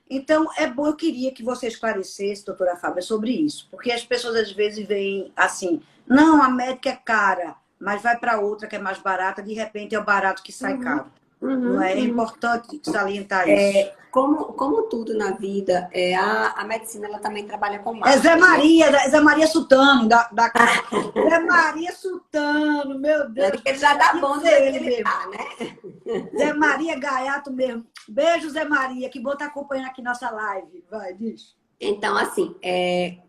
então é bom, eu queria que você esclarecesse, doutora Fábia, sobre isso. Porque as pessoas às vezes veem assim, não, a médica é cara, mas vai para outra que é mais barata, de repente é o barato que sai caro. Não é importante salientar isso.
Como tudo na vida, a medicina ela também trabalha com
É
marcas,
Zé
né?
Maria, Zé Maria Sultano, Zé Maria Sultano, meu Deus.
Ele já tá
Tinha
bom
que
do
ser
jeito que
ele
ele
mesmo.
tá, né?
Zé Maria Gaiato mesmo. Beijo, Zé Maria, que bom estar acompanhando aqui nossa live. Vai, diz.
Então, assim,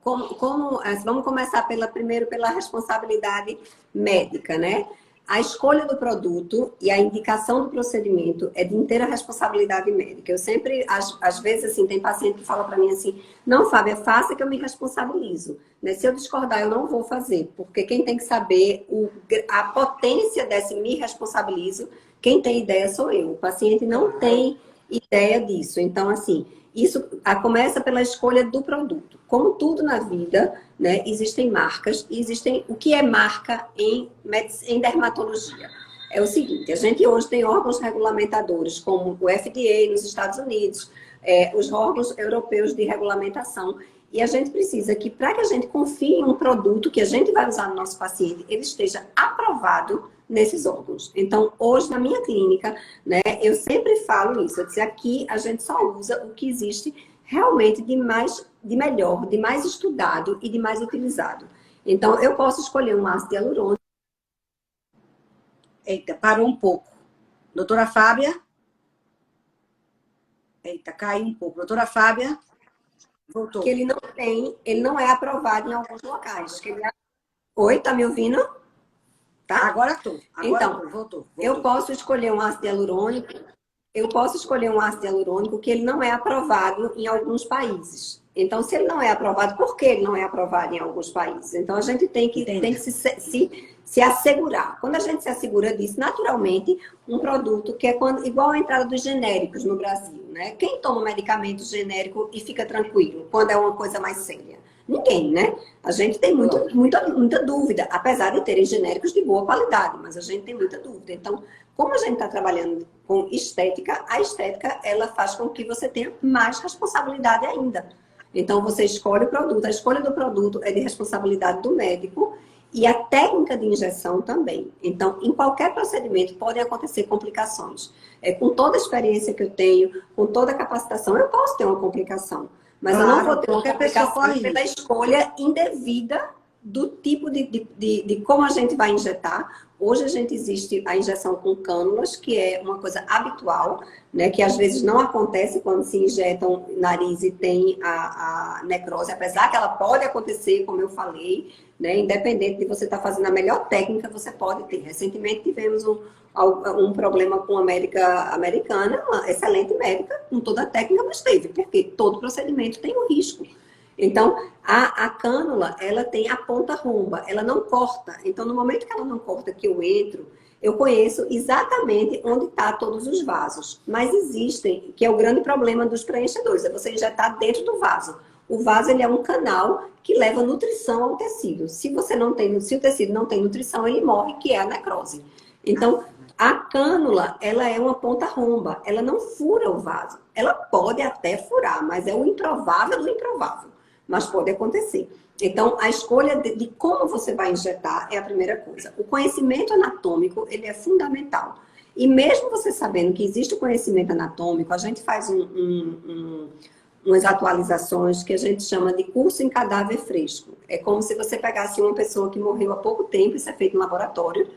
vamos começar primeiro pela responsabilidade médica, né? A escolha do produto e a indicação do procedimento é de inteira responsabilidade médica. Eu sempre, às vezes, assim, tem paciente que fala para mim assim, não, Fábio, faça que eu me responsabilizo. Né? Se eu discordar, eu não vou fazer, porque quem tem que saber a potência desse me responsabilizo, quem tem ideia sou eu. O paciente não tem ideia disso. Então, assim, isso começa pela escolha do produto. Como tudo na vida, né, existem marcas e existem o que é marca em dermatologia. É o seguinte, a gente hoje tem órgãos regulamentadores, como o FDA nos Estados Unidos, os órgãos europeus de regulamentação, e a gente precisa que, para que a gente confie em um produto que a gente vai usar no nosso paciente, ele esteja aprovado nesses órgãos. Então, hoje, na minha clínica, né, eu sempre falo isso. Eu disse, aqui a gente só usa o que existe realmente de melhor, de mais estudado e de mais utilizado. Então, eu posso escolher um ácido hialurônico.
Eita, parou um pouco. Doutora Fábia? Eita, caiu um pouco. Doutora Fábia? Voltou.
Que ele não é aprovado em alguns locais. Oi, tá me ouvindo? Tá?
Agora tô.
Então,
voltou.
Eu posso escolher um ácido hialurônico. Eu posso escolher um ácido hialurônico que ele não é aprovado em alguns países. Então, se ele não é aprovado, por que ele não é aprovado em alguns países? Então, a gente tem que se assegurar. Quando a gente se assegura disso, naturalmente, um produto que é igual a entrada dos genéricos no Brasil, né? Quem toma medicamento genérico e fica tranquilo quando é uma coisa mais séria? Ninguém, né? A gente tem muita dúvida, apesar de terem genéricos de boa qualidade, mas a gente tem muita dúvida. Então, como a gente está trabalhando com estética, a estética ela faz com que você tenha mais responsabilidade ainda. Então, você escolhe o produto, a escolha do produto é de responsabilidade do médico e a técnica de injeção também. Então, em qualquer procedimento podem acontecer complicações. Com toda a experiência que eu tenho, com toda a capacitação, eu posso ter uma complicação. Mas eu não vou ter uma complicação pela escolha indevida do tipo de como a gente vai injetar. Hoje existe a injeção com cânulas, que é uma coisa habitual, né, que às vezes não acontece quando se injetam nariz e tem a necrose, apesar que ela pode acontecer, como eu falei, né, independente de você estar fazendo a melhor técnica, você pode ter. Recentemente tivemos um problema com a médica americana, uma excelente médica, com toda a técnica, mas teve, porque todo procedimento tem um risco. Então, a cânula, ela tem a ponta romba, ela não corta. Então, no momento que ela não corta, que eu entro, eu conheço exatamente onde estão todos os vasos. Mas existem, que é o grande problema dos preenchedores, é você injetar dentro do vaso. O vaso, ele é um canal que leva nutrição ao tecido. Se o tecido não tem nutrição, ele morre, que é a necrose. Então, a cânula, ela é uma ponta romba, ela não fura o vaso. Ela pode até furar, mas é o improvável do improvável. Mas pode acontecer. Então, a escolha de como você vai injetar é a primeira coisa. O conhecimento anatômico, ele é fundamental. E mesmo você sabendo que existe o conhecimento anatômico, a gente faz umas atualizações que a gente chama de curso em cadáver fresco. É como se você pegasse uma pessoa que morreu há pouco tempo, isso é feito no laboratório,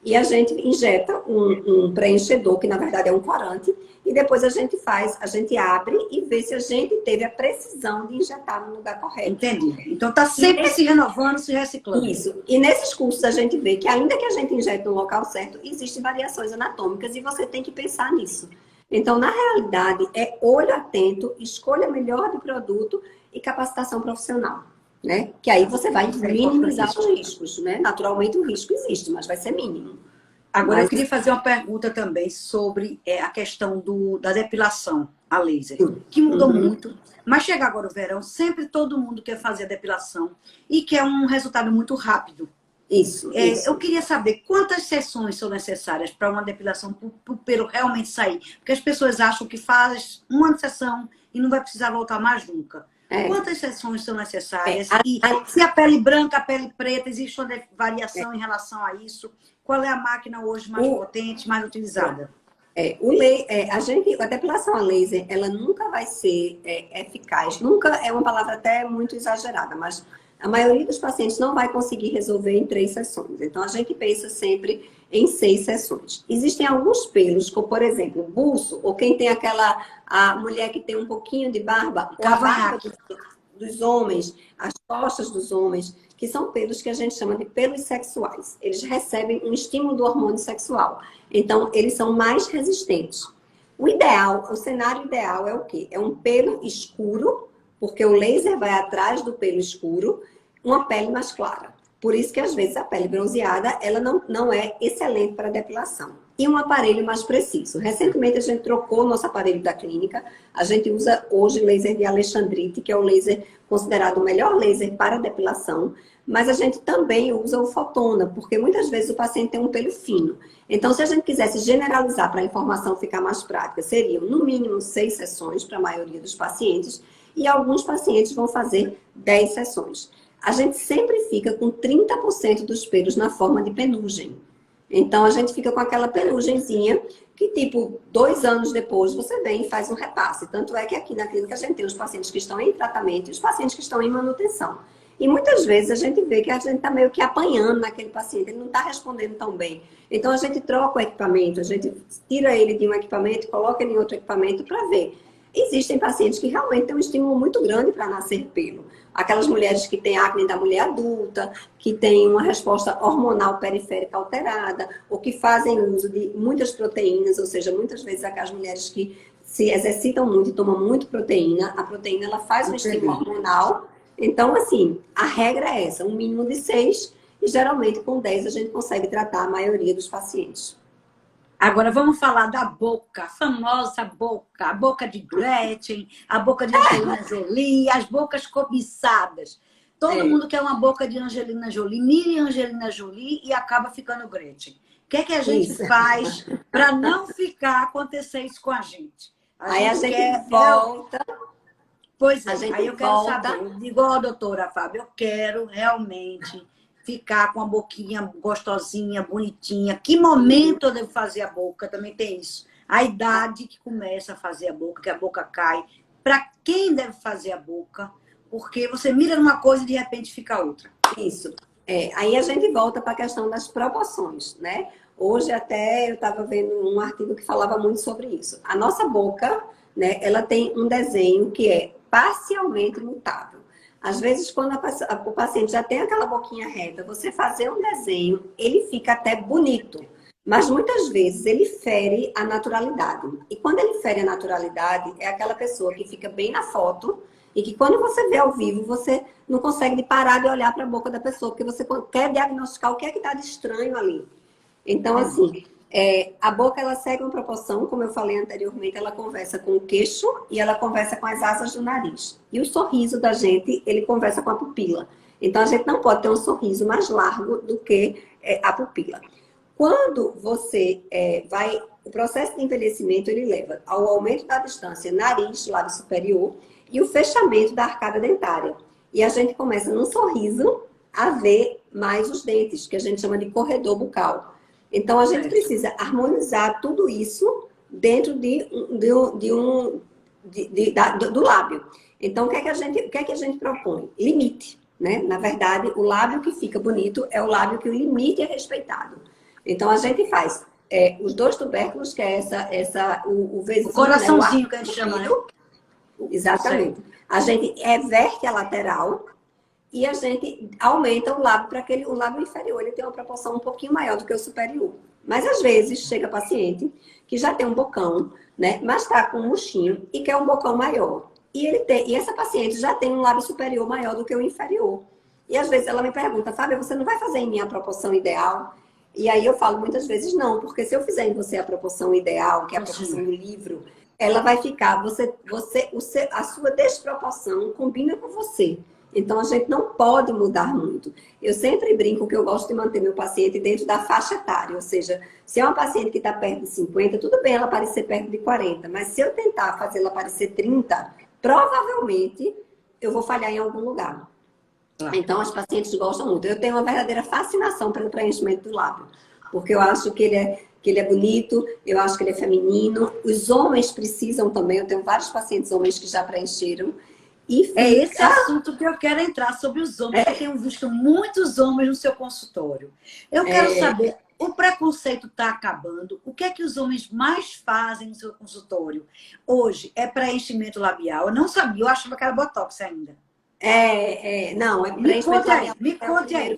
e a gente injeta um preenchedor, que na verdade é um corante, e depois a gente abre e vê se a gente teve a precisão de injetar no lugar correto.
Entendi. Então tá sempre se renovando, se reciclando.
Isso. E nesses cursos a gente vê que ainda que a gente injete no local certo, existem variações anatômicas e você tem que pensar nisso. Então, na realidade, é olho atento, escolha melhor do produto e capacitação profissional. Né? Que aí você vai minimizar os riscos, né? Naturalmente o risco existe, mas vai ser mínimo.
Agora, eu queria fazer uma pergunta também sobre a questão da depilação a laser, que mudou muito. Mas chega agora o verão, sempre todo mundo quer fazer a depilação e quer um resultado muito rápido.
Isso.
Eu queria saber quantas sessões são necessárias para uma depilação, para o pelo realmente sair. Porque as pessoas acham que faz uma sessão e não vai precisar voltar mais nunca. Quantas sessões são necessárias? E se a pele branca, a pele preta, existe uma variação em relação a isso? Qual é a máquina hoje mais potente, mais utilizada?
A depilação a laser, ela nunca vai ser eficaz. Nunca é uma palavra até muito exagerada, mas a maioria dos pacientes não vai conseguir resolver em 3 sessões. Então, a gente pensa sempre em 6 sessões. Existem alguns pelos, como, por exemplo, o buço, ou quem tem a mulher que tem um pouquinho de barba, ou a barba dos homens, as costas dos homens, que são pelos que a gente chama de pelos sexuais. Eles recebem um estímulo do hormônio sexual. Então, eles são mais resistentes. O cenário ideal é o quê? É um pelo escuro, porque o laser vai atrás do pelo escuro, uma pele mais clara. Por isso que, às vezes, a pele bronzeada, ela não é excelente para depilação. E um aparelho mais preciso. Recentemente, a gente trocou o nosso aparelho da clínica. A gente usa hoje laser de Alexandrite, que é o laser considerado o melhor laser para depilação. Mas a gente também usa o Fotona, porque muitas vezes o paciente tem um pelo fino. Então, se a gente quisesse generalizar para a informação ficar mais prática, seriam no mínimo 6 sessões para a maioria dos pacientes, e alguns pacientes vão fazer 10 sessões. A gente sempre fica com 30% dos pelos na forma de penugem. Então, a gente fica com aquela penugenzinha que, tipo, 2 anos depois, você vem e faz um repasse. Tanto é que aqui na clínica a gente tem os pacientes que estão em tratamento e os pacientes que estão em manutenção. E muitas vezes a gente vê que a gente está meio que apanhando naquele paciente, ele não está respondendo tão bem. Então, a gente troca o equipamento, a gente tira ele de um equipamento, coloca ele em outro equipamento para ver. Existem pacientes que realmente têm um estímulo muito grande para nascer pelo. Aquelas mulheres que têm acne da mulher adulta, que têm uma resposta hormonal periférica alterada, ou que fazem uso de muitas proteínas, ou seja, muitas vezes aquelas mulheres que se exercitam muito e tomam muito proteína, a proteína ela faz um estímulo hormonal. Então, assim, a regra é essa, um mínimo de 6, e geralmente com 10 a gente consegue tratar a maioria dos pacientes.
Agora vamos falar da boca, a famosa boca, a boca de Gretchen, a boca de Angelina Jolie, as bocas cobiçadas. Todo mundo quer uma boca de Angelina Jolie, mira Angelina Jolie e acaba ficando Gretchen. O que é que a gente faz para não acontecer isso com a gente?
Aí a gente volta.
Pois é, aí eu quero saber, eu digo, doutora Fábio, eu quero realmente ficar com a boquinha gostosinha, bonitinha. Que momento eu devo fazer a boca? Também tem isso. A idade que começa a fazer a boca, que a boca cai. Para quem deve fazer a boca? Porque você mira numa coisa e de repente fica outra.
Isso. Aí a gente volta para a questão das proporções, né? Hoje até eu estava vendo um artigo que falava muito sobre isso. A nossa boca, né, ela tem um desenho que é parcialmente mutável. Às vezes, quando o paciente já tem aquela boquinha reta, você fazer um desenho, ele fica até bonito. Mas muitas vezes ele fere a naturalidade. E quando ele fere a naturalidade, é aquela pessoa que fica bem na foto e que quando você vê ao vivo, você não consegue parar de olhar para a boca da pessoa, porque você quer diagnosticar o que é que está de estranho ali. Então, assim, a boca ela segue uma proporção, como eu falei anteriormente, ela conversa com o queixo e ela conversa com as asas do nariz. E o sorriso da gente, ele conversa com a pupila. Então, a gente não pode ter um sorriso mais largo do que a pupila. Quando você o processo de envelhecimento, ele leva ao aumento da distância nariz, lábio superior, e o fechamento da arcada dentária. E a gente começa no sorriso a ver mais os dentes, que a gente chama de corredor bucal. Então, a gente precisa harmonizar tudo isso dentro do lábio. Então, o que é que a gente propõe? Limite, né? Na verdade, o lábio que fica bonito é o lábio que o limite é respeitado. Então, a gente faz os 2 tubérculos, que é o vizinho,
o coraçãozinho,
né?
Que a gente chama, né?
Exatamente. A gente reverte a lateral e a gente aumenta o lábio para que o lábio inferior ele tem uma proporção um pouquinho maior do que o superior. Mas às vezes chega paciente que já tem um bocão, né? Mas está com um murchinho e quer um bocão maior. E essa paciente já tem um lábio superior maior do que o inferior. E às vezes ela me pergunta, Fábio, você não vai fazer em mim a proporção ideal? E aí eu falo muitas vezes não, porque se eu fizer em você a proporção ideal, que é a proporção do livro, ela vai ficar, a sua desproporção combina com você. Então, a gente não pode mudar muito. Eu sempre brinco que eu gosto de manter meu paciente dentro da faixa etária. Ou seja, se é uma paciente que está perto de 50, tudo bem ela parecer perto de 40. Mas se eu tentar fazer ela parecer 30, provavelmente eu vou falhar em algum lugar. Então, as pacientes gostam muito. Eu tenho uma verdadeira fascinação pelo preenchimento do lábio. Porque eu acho que ele que ele é bonito, eu acho que ele é feminino. Os homens precisam também, eu tenho vários pacientes homens que já preencheram. E fica...
É esse assunto que eu quero entrar sobre os homens, porque eu tenho visto muitos homens no seu consultório. Eu quero saber, o preconceito está acabando? O que é que os homens mais fazem no seu consultório? Hoje é preenchimento labial. Eu não sabia, eu achava que era botox ainda.
Não, é
preenchimento labial. Me conte aí,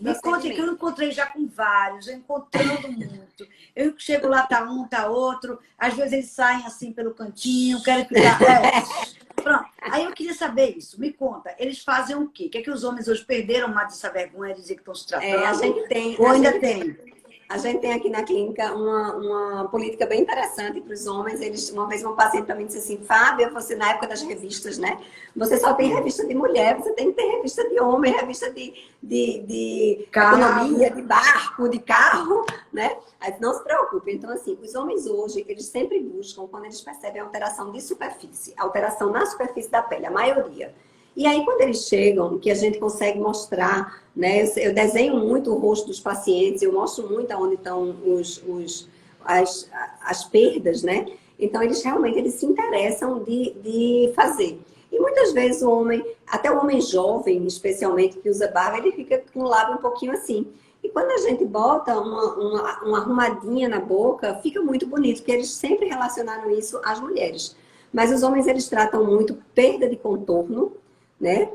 que eu encontrei já com vários, eu encontrando muito. Eu chego lá, tá um, tá outro, às vezes eles saem assim pelo cantinho, querem ficar... Pronto. Aí eu queria saber isso. Me conta, eles fazem o quê? O que é que os homens hoje perderam mais dessa vergonha de dizer que estão se tratando?
A gente tem...
Ou ainda tem?
A gente tem aqui na clínica uma política bem interessante para os homens. Uma vez um paciente também disse assim, Fábio, você na época das revistas, né? Você só tem revista de mulher, você tem que ter revista de homem, revista de economia, de barco, de carro, né? Aí, não se preocupe. Então, assim, os homens hoje, eles sempre buscam, quando eles percebem alteração de superfície, alteração na superfície da pele, a maioria. E aí, quando eles chegam, que a gente consegue mostrar, né? Eu desenho muito o rosto dos pacientes, eu mostro muito aonde estão as perdas, né? Então, eles realmente se interessam de fazer. E muitas vezes o homem, até o homem jovem, especialmente, que usa barba, ele fica com o lábio um pouquinho assim. E quando a gente bota uma arrumadinha na boca, fica muito bonito, porque eles sempre relacionaram isso às mulheres. Mas os homens, eles tratam muito perda de contorno, né?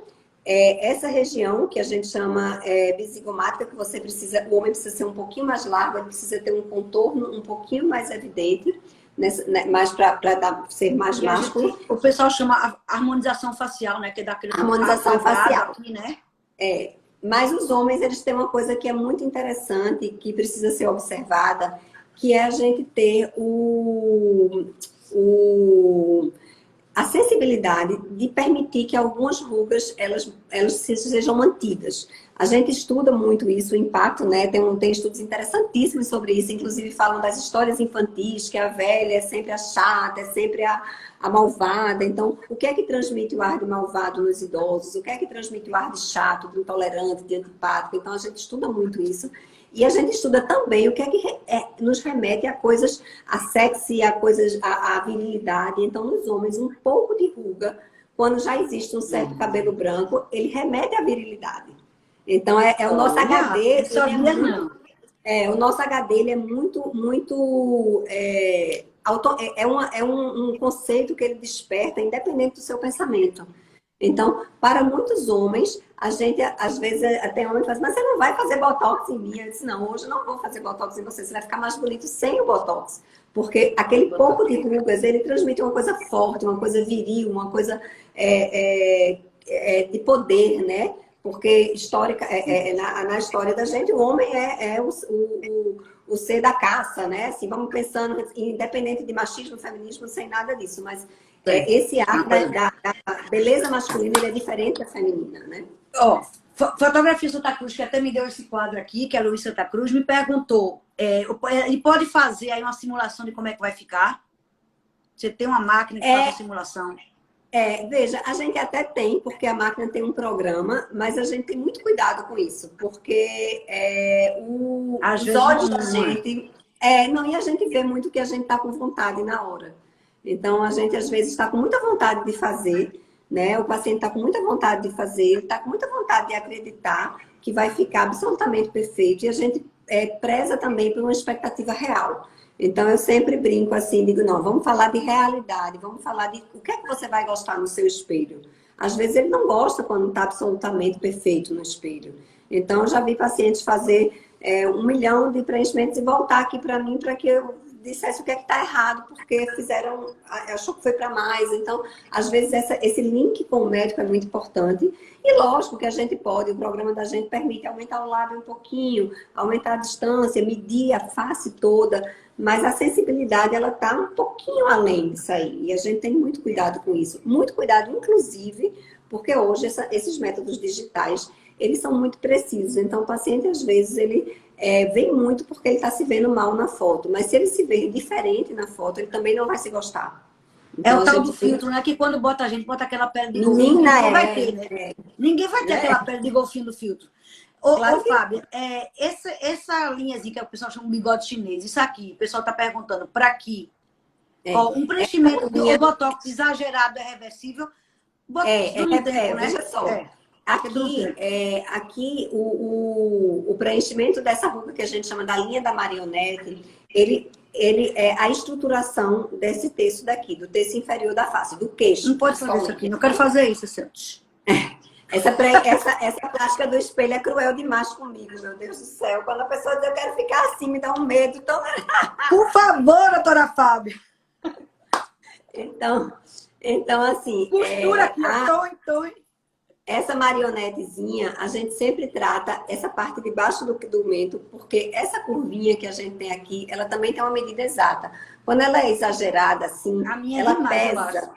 Essa região que a gente chama bisigomática, que o homem precisa ser um pouquinho mais largo, ele precisa ter um contorno um pouquinho mais evidente, mais para ser mais másculo.
O pessoal chama harmonização facial, né? Que é daquele
harmonização facial
aqui, né?
Mas os homens, eles têm uma coisa que é muito interessante, que precisa ser observada, que é a gente ter a sensibilidade de permitir que algumas rugas elas sejam mantidas. A gente estuda muito isso, o impacto, né? Tem estudos interessantíssimos sobre isso, inclusive falam das histórias infantis, que a velha é sempre a chata, é sempre a malvada. Então, o que é que transmite o ar de malvado nos idosos? O que é que transmite o ar de chato, de intolerante, de antipático? Então, a gente estuda muito isso. E a gente estuda também o que é que nos remete a coisas, a sexy, a virilidade. Então, nos homens, um pouco de ruga, quando já existe um certo cabelo branco, ele remete à virilidade. Então, o nosso HD... o nosso HD, ele é muito, muito... um conceito que ele desperta, independente do seu pensamento. Então, para muitos homens, a gente, às vezes, até homem fala assim, mas você não vai fazer botox em mim? Eu disse, não, hoje eu não vou fazer botox em você vai ficar mais bonito sem o botox. Porque aquele pouco de rugas, ele transmite uma coisa forte, uma coisa viril, uma coisa de poder, né? Porque na história da gente, o homem é o ser da caça, né? Assim, vamos pensando, independente de machismo, feminismo, sem nada disso, mas... esse ar da beleza masculina, ele é diferente da feminina, né?
Fotografia Santa Cruz, que até me deu esse quadro aqui, que é a Luiz Santa Cruz, me perguntou, e pode fazer aí uma simulação de como é que vai ficar? Você tem uma máquina que faz a simulação?
Veja, a gente até tem, porque a máquina tem um programa, mas a gente tem muito cuidado com isso, porque os olhos da gente... e a gente vê muito que a gente está com vontade na hora. Então, a gente, às vezes, está com muita vontade de fazer, né? O paciente está com muita vontade de fazer, está com muita vontade de acreditar que vai ficar absolutamente perfeito. E a gente preza também por uma expectativa real. Então, eu sempre brinco assim, digo, não, vamos falar de realidade, vamos falar de o que é que você vai gostar no seu espelho. Às vezes, ele não gosta quando está absolutamente perfeito no espelho. Então, eu já vi pacientes fazer 1 milhão de preenchimentos e voltar aqui para mim para que eu dissesse o que é que está errado, porque achou que foi para mais. Então, às vezes, esse link com o médico é muito importante. E lógico que a gente pode, o programa da gente permite aumentar o lábio um pouquinho, aumentar a distância, medir a face toda, mas a sensibilidade, ela está um pouquinho além disso aí. E a gente tem muito cuidado com isso. Muito cuidado, inclusive, porque hoje esses métodos digitais, eles são muito precisos. Então, o paciente, às vezes, ele vem muito porque ele está se vendo mal na foto. Mas se ele se ver diferente na foto, ele também não vai se gostar. Então,
o tal do filtro, né? Que quando bota aquela pele de golfinho, ninguém vai ter, né? Ninguém vai ter aquela pele de golfinho do filtro. Ô, Fábio, essa linhazinha que o pessoal chama de bigode chinês, isso aqui, o pessoal tá perguntando, para aqui, ó, um preenchimento do Botox exagerado é reversível? Botox dura um tempo, né?
Veja só. Aqui o preenchimento dessa ruga que a gente chama da linha da marionete, ele é a estruturação desse terço daqui, do terço inferior da face, do queixo.
Não pode fazer isso aqui, não quero fazer isso, Santos.
Essa plástica do espelho é cruel demais comigo, meu Deus do céu. Quando a pessoa diz eu quero ficar assim, me dá um medo. Então...
Por favor, doutora Fábio.
Então assim...
Costura aqui,
Essa marionetezinha, a gente sempre trata essa parte de baixo do mento, porque essa curvinha que a gente tem aqui, ela também tem uma medida exata. Quando ela é exagerada, assim, ela pesa.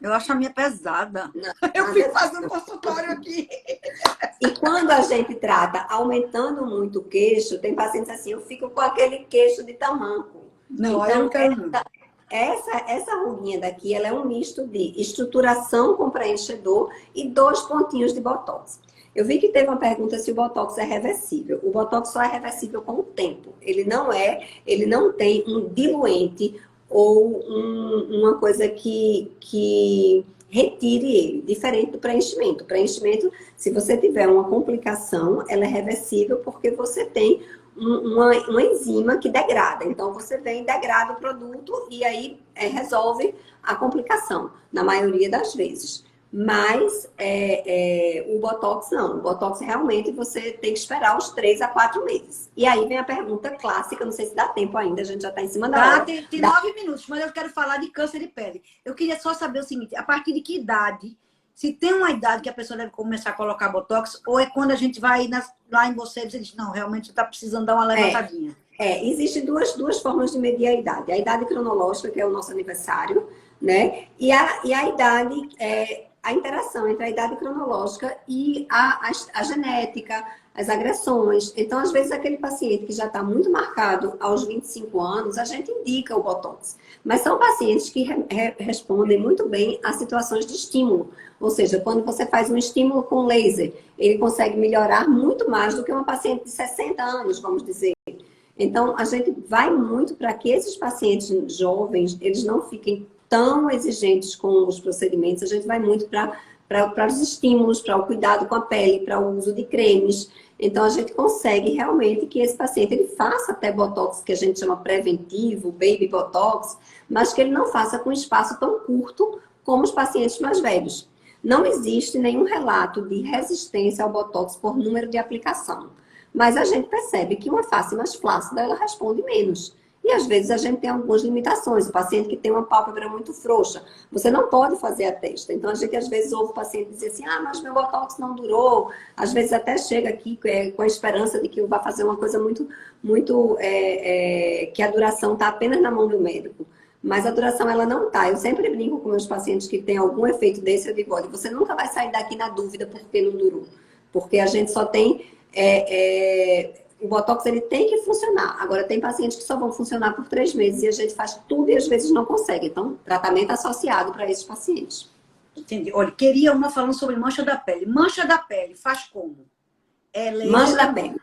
Eu acho a minha pesada. Eu fico fazendo consultório aqui.
E quando a gente trata aumentando muito o queixo, tem pacientes assim, eu fico com aquele queixo de tamanco.
Não, então, eu não quero
essa ruguinha daqui, ela é um misto de estruturação com preenchedor e 2 pontinhos de botox. Eu vi que teve uma pergunta se o botox é reversível. O botox só é reversível com o tempo. Ele não tem um diluente ou uma coisa que retire ele, diferente do preenchimento. O preenchimento, se você tiver uma complicação, ela é reversível porque você tem uma enzima que degrada. Então, você vem, degrada o produto e aí resolve a complicação, na maioria das vezes. Mas o Botox não. O Botox realmente você tem que esperar uns 3 a 4 meses. E aí vem a pergunta clássica, não sei se dá tempo ainda, a gente já está em cima da hora.
Tem 9 minutos, mas eu quero falar de câncer de pele. Eu queria só saber o seguinte, a partir de que idade, se tem uma idade que a pessoa deve começar a colocar Botox, ou é quando a gente vai lá em você e você diz, não, realmente você está precisando dar uma levantadinha?
Existem duas formas de medir a idade. A idade cronológica, que é o nosso aniversário, né? E a idade... a interação entre a idade cronológica e a genética, as agressões. Então, às vezes, aquele paciente que já está muito marcado aos 25 anos, a gente indica o Botox. Mas são pacientes que respondem muito bem a situações de estímulo. Ou seja, quando você faz um estímulo com laser, ele consegue melhorar muito mais do que uma paciente de 60 anos, vamos dizer. Então, a gente vai muito para que esses pacientes jovens, eles não fiquem tão exigentes com os procedimentos, a gente vai muito para os estímulos, para o cuidado com a pele, para o uso de cremes. Então, a gente consegue realmente que esse paciente ele faça até Botox, que a gente chama preventivo, Baby Botox, mas que ele não faça com espaço tão curto como os pacientes mais velhos. Não existe nenhum relato de resistência ao Botox por número de aplicação. Mas a gente percebe que uma face mais flácida, ela responde menos. E às vezes a gente tem algumas limitações. O paciente que tem uma pálpebra muito frouxa, você não pode fazer a testa. Então a gente às vezes ouve o paciente dizer assim, mas meu Botox não durou. Às vezes até chega aqui com a esperança de que vai fazer uma coisa que a duração está apenas na mão do médico. Mas a duração ela não está. Eu sempre brinco com meus pacientes que tem algum efeito desse, eu digo, olha, você nunca vai sair daqui na dúvida porque não durou. Porque a gente só tem... o Botox ele tem que funcionar. Agora, tem pacientes que só vão funcionar por 3 meses e a gente faz tudo e às vezes não consegue. Então, tratamento associado para esses pacientes.
Entendi. Olha, queria uma falando sobre mancha da pele. Mancha da pele, faz como? Laser?
Mancha da pele.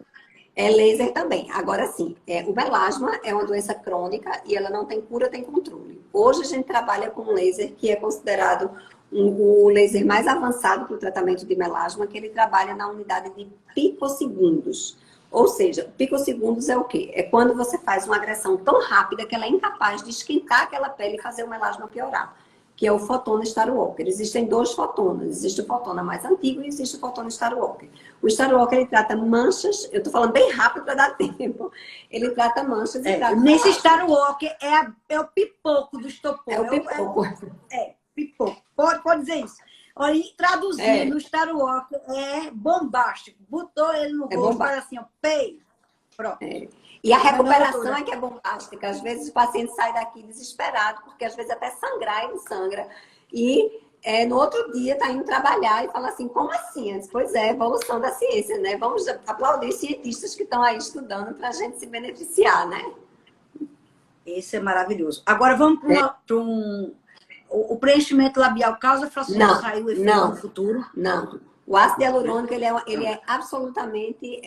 É laser também. Agora sim, o melasma é uma doença crônica e ela não tem cura, tem controle. Hoje a gente trabalha com laser que é considerado o laser mais avançado para o tratamento de melasma, que ele trabalha na unidade de picosegundos. Ou seja, picosegundos é o quê? É quando você faz uma agressão tão rápida que ela é incapaz de esquentar aquela pele e fazer o melasma piorar, que é o fotona Starwalker. Existem 2 fotonas. Existe o fotona mais antigo e existe o fotona Starwalker. O Starwalker, ele trata manchas, eu estou falando bem rápido para dar tempo, ele trata manchas e trata...
Nesse Starwalker é o pipoco do estopor.
É o pipoco.
Pipoco. Pode dizer isso. Olha, traduzindo, o Starwalker é bombástico. Botou ele no rosto, faz assim, ó, pei. Pronto.
E a recuperação é que é bombástica. Às vezes o paciente sai daqui desesperado, porque às vezes até sangrar ele sangra. E no outro dia tá indo trabalhar e fala assim, como assim? Pois é, evolução da ciência, né? Vamos aplaudir os cientistas que estão aí estudando para a gente se beneficiar, né?
Esse é maravilhoso. Agora vamos para o preenchimento labial causa fração sair o efeito no futuro?
Não. O ácido hialurônico, ele é absolutamente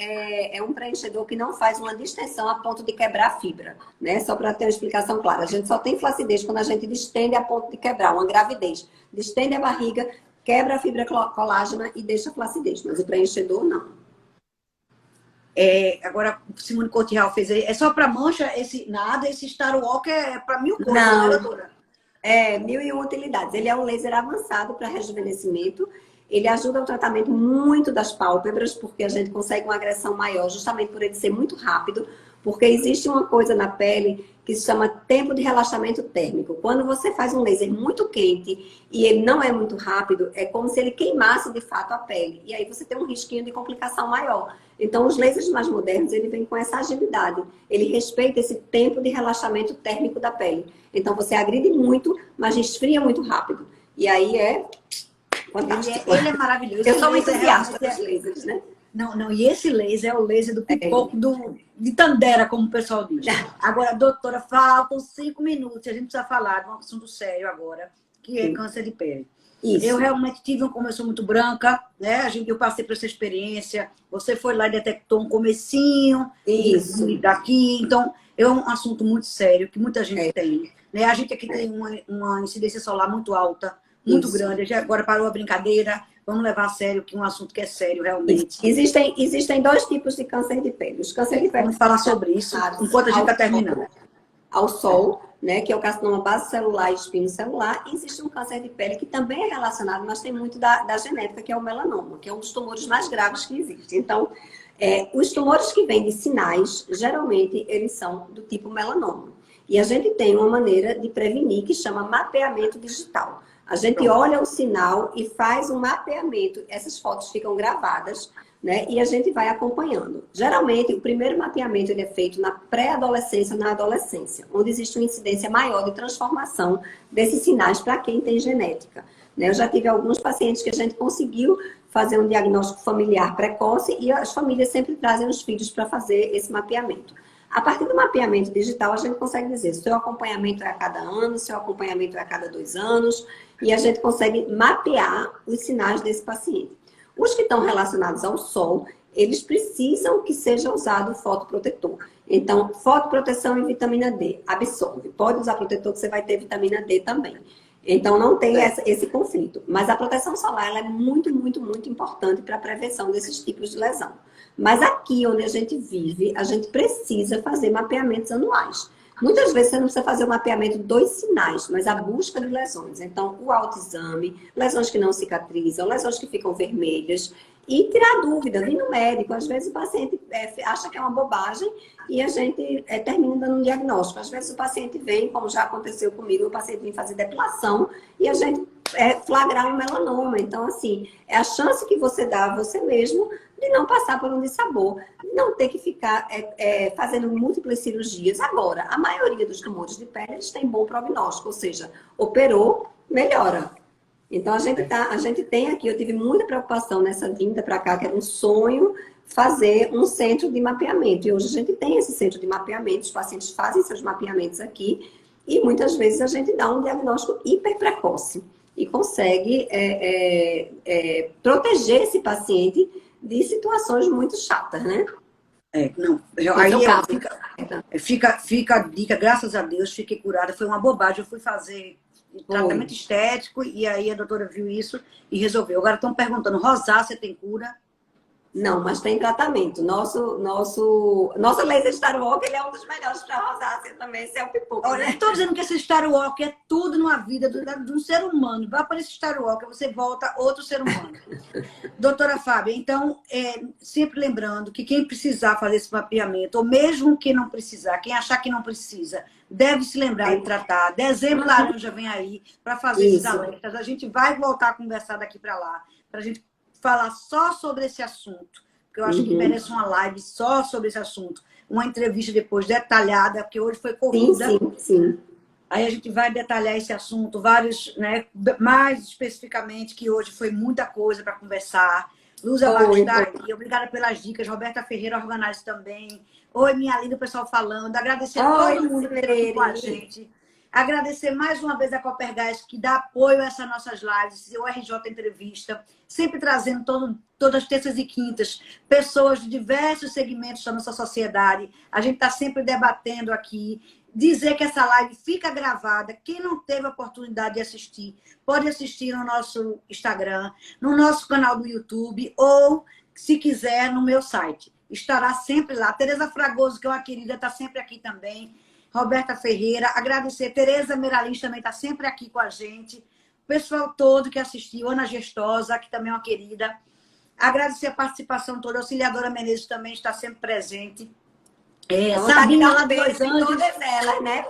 um preenchedor que não faz uma distensão a ponto de quebrar a fibra, né? Só para ter uma explicação clara. A gente só tem flacidez quando a gente distende a ponto de quebrar, uma gravidez. Distende a barriga, quebra a fibra colágena e deixa a flacidez, mas o preenchedor não.
Agora, o Simone Cotillard fez aí. É só para mancha? Esse Star Walk é para 1000 coisas,
não,
né, doutora?
1001 utilidades. Ele é um laser avançado para rejuvenescimento. Ele ajuda no tratamento muito das pálpebras, porque a gente consegue uma agressão maior, justamente por ele ser muito rápido, porque existe uma coisa na pele que se chama tempo de relaxamento térmico. Quando você faz um laser muito quente e ele não é muito rápido, é como se ele queimasse de fato a pele. E aí você tem um risquinho de complicação maior. Então, os lasers mais modernos, ele vem com essa agilidade. Ele respeita esse tempo de relaxamento térmico da pele. Então, você agride muito, mas esfria muito rápido. E aí
ele é maravilhoso.
Eu sou uma entusiasta dos lasers, né?
Não, e esse laser é o laser do pipoco de Tandera, como o pessoal diz. Agora, doutora, faltam 5 minutos. A gente precisa falar de um assunto sério agora, que é câncer de pele. Isso. Eu realmente como eu sou muito branca, né? Eu passei por essa experiência. Você foi lá e detectou um comecinho daqui. Então, é um assunto muito sério, que muita gente tem. Né? A gente aqui tem uma incidência solar muito alta, muito grande. Agora parou a brincadeira. Vamos levar a sério que é um assunto que é sério, realmente.
Existem 2 tipos de câncer de pele. Os cânceres de pele.
Vamos falar sobre isso enquanto a gente está terminando.
Ao sol, né, que é o carcinoma basocelular e espinocelular. E existe um câncer de pele que também é relacionado, mas tem muito da genética, que é o melanoma, que é um dos tumores mais graves que existe. Então, os tumores que vêm de sinais, geralmente, eles são do tipo melanoma. E a gente tem uma maneira de prevenir que chama mapeamento digital. A gente olha o sinal e faz um mapeamento. Essas fotos ficam gravadas, né? E a gente vai acompanhando. Geralmente, o primeiro mapeamento ele é feito na pré-adolescência, na adolescência, onde existe uma incidência maior de transformação desses sinais para quem tem genética. Né? Eu já tive alguns pacientes que a gente conseguiu fazer um diagnóstico familiar precoce e as famílias sempre trazem os filhos para fazer esse mapeamento. A partir do mapeamento digital, a gente consegue dizer se o seu acompanhamento é a cada ano, se o seu acompanhamento é a cada 2 anos, e a gente consegue mapear os sinais desse paciente. Os que estão relacionados ao sol, eles precisam que seja usado fotoprotetor. Então, fotoproteção e vitamina D, absorve. Pode usar protetor que você vai ter vitamina D também. Então, não tem esse conflito. Mas a proteção solar ela é muito, muito, muito importante para a prevenção desses tipos de lesão. Mas aqui onde a gente vive, a gente precisa fazer mapeamentos anuais. Muitas vezes você não precisa fazer o mapeamento dos sinais, mas a busca de lesões. Então, o autoexame, lesões que não cicatrizam, lesões que ficam vermelhas. E tirar dúvida, vir no médico. Às vezes o paciente acha que é uma bobagem e a gente termina dando um diagnóstico. Às vezes o paciente vem, como já aconteceu comigo, o paciente vem fazer depilação e a gente flagrar um melanoma. Então, assim, é a chance que você dá a você mesmo de não passar por um dissabor, de não ter que ficar fazendo múltiplas cirurgias. Agora, a maioria dos tumores de pele, eles têm bom prognóstico, ou seja, operou, melhora. Então, a gente tem aqui, eu tive muita preocupação nessa vinda para cá, que era um sonho fazer um centro de mapeamento. E hoje a gente tem esse centro de mapeamento, os pacientes fazem seus mapeamentos aqui e muitas vezes a gente dá um diagnóstico hiper precoce e consegue proteger esse paciente de situações muito chatas, né?
Aí fica a dica, graças a Deus, fiquei curada, foi uma bobagem, eu fui fazer tratamento estético e aí a doutora viu isso e resolveu. Agora estão perguntando, rosácea tem cura?
Não, mas tem tratamento. Nosso laser Star Walk, ele é um dos melhores para rosácea também, esse é o pipoco.
Olha, estou dizendo que esse Star Walk é tudo numa vida de um ser humano. Vai para esse Star Walk, você volta outro ser humano. Doutora Fábia, então, sempre lembrando que quem precisar fazer esse mapeamento, ou mesmo quem não precisar, quem achar que não precisa, deve se lembrar de tratar. Dezembro laranja vem aí para fazer esses alertas. A gente vai voltar a conversar daqui para lá, para a gente falar só sobre esse assunto, porque eu acho que merece uma live só sobre esse assunto, uma entrevista depois detalhada, porque hoje foi corrida.
Sim.
Aí a gente vai detalhar esse assunto, vários, né, mais especificamente, que hoje foi muita coisa para conversar. Lúcia Lagos está aqui, obrigada pelas dicas, Roberta Ferreira Organize também. Oi, minha linda, o pessoal falando, agradecer a todo mundo que esteve com a gente. Agradecer mais uma vez a Copergás, que dá apoio a essas nossas lives, o RJ Entrevista, sempre trazendo todas as terças e quintas pessoas de diversos segmentos da nossa sociedade. A gente está sempre debatendo aqui. Dizer que essa live fica gravada. Quem não teve a oportunidade de assistir, pode assistir no nosso Instagram, no nosso canal do YouTube ou, se quiser, no meu site. Estará sempre lá. Tereza Fragoso, que é uma querida, está sempre aqui também. Roberta Ferreira, agradecer. Tereza Meralins também está sempre aqui com a gente. O pessoal todo que assistiu, Ana Gestosa, que também é uma querida. Agradecer a participação toda. A auxiliadora Menezes também está sempre presente. Sabina, lá de Los Angeles.
Todas elas, né?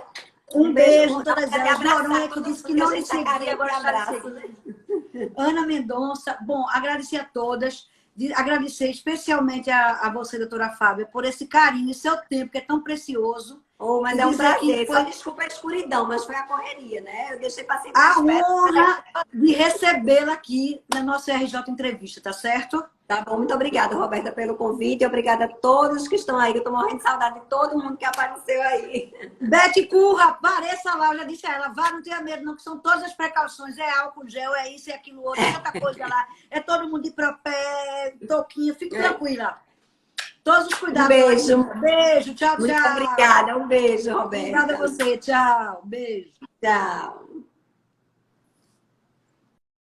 Um beijo, todas elas. Noronha, que disse que não me seguia, agora está seguindo. Ana Mendonça. Bom, agradecer a todas. Agradecer especialmente a você, doutora Fábia, por esse carinho e seu tempo, que é tão precioso.
Mas é um prazer. Só desculpa a escuridão, mas foi a correria, né? Eu deixei para sempre.
A honra de recebê-la aqui na nossa RJ Entrevista, tá certo?
Tá bom, muito obrigada, Roberta, pelo convite. Obrigada a todos que estão aí. Eu tô morrendo de saudade de todo mundo que apareceu aí.
Beth Curra, apareça lá. Eu já disse a ela, vá, não tenha medo, não, que são todas as precauções. É álcool gel, é isso, é aquilo, outro, é outra coisa lá. É todo mundo de propé, toquinho. Fique tranquila. Todos os cuidados.
Um beijo.
Beijo, tchau, tchau.
Muito obrigada. Um beijo, Roberta.
Obrigada a você. Tchau. Beijo.
Tchau.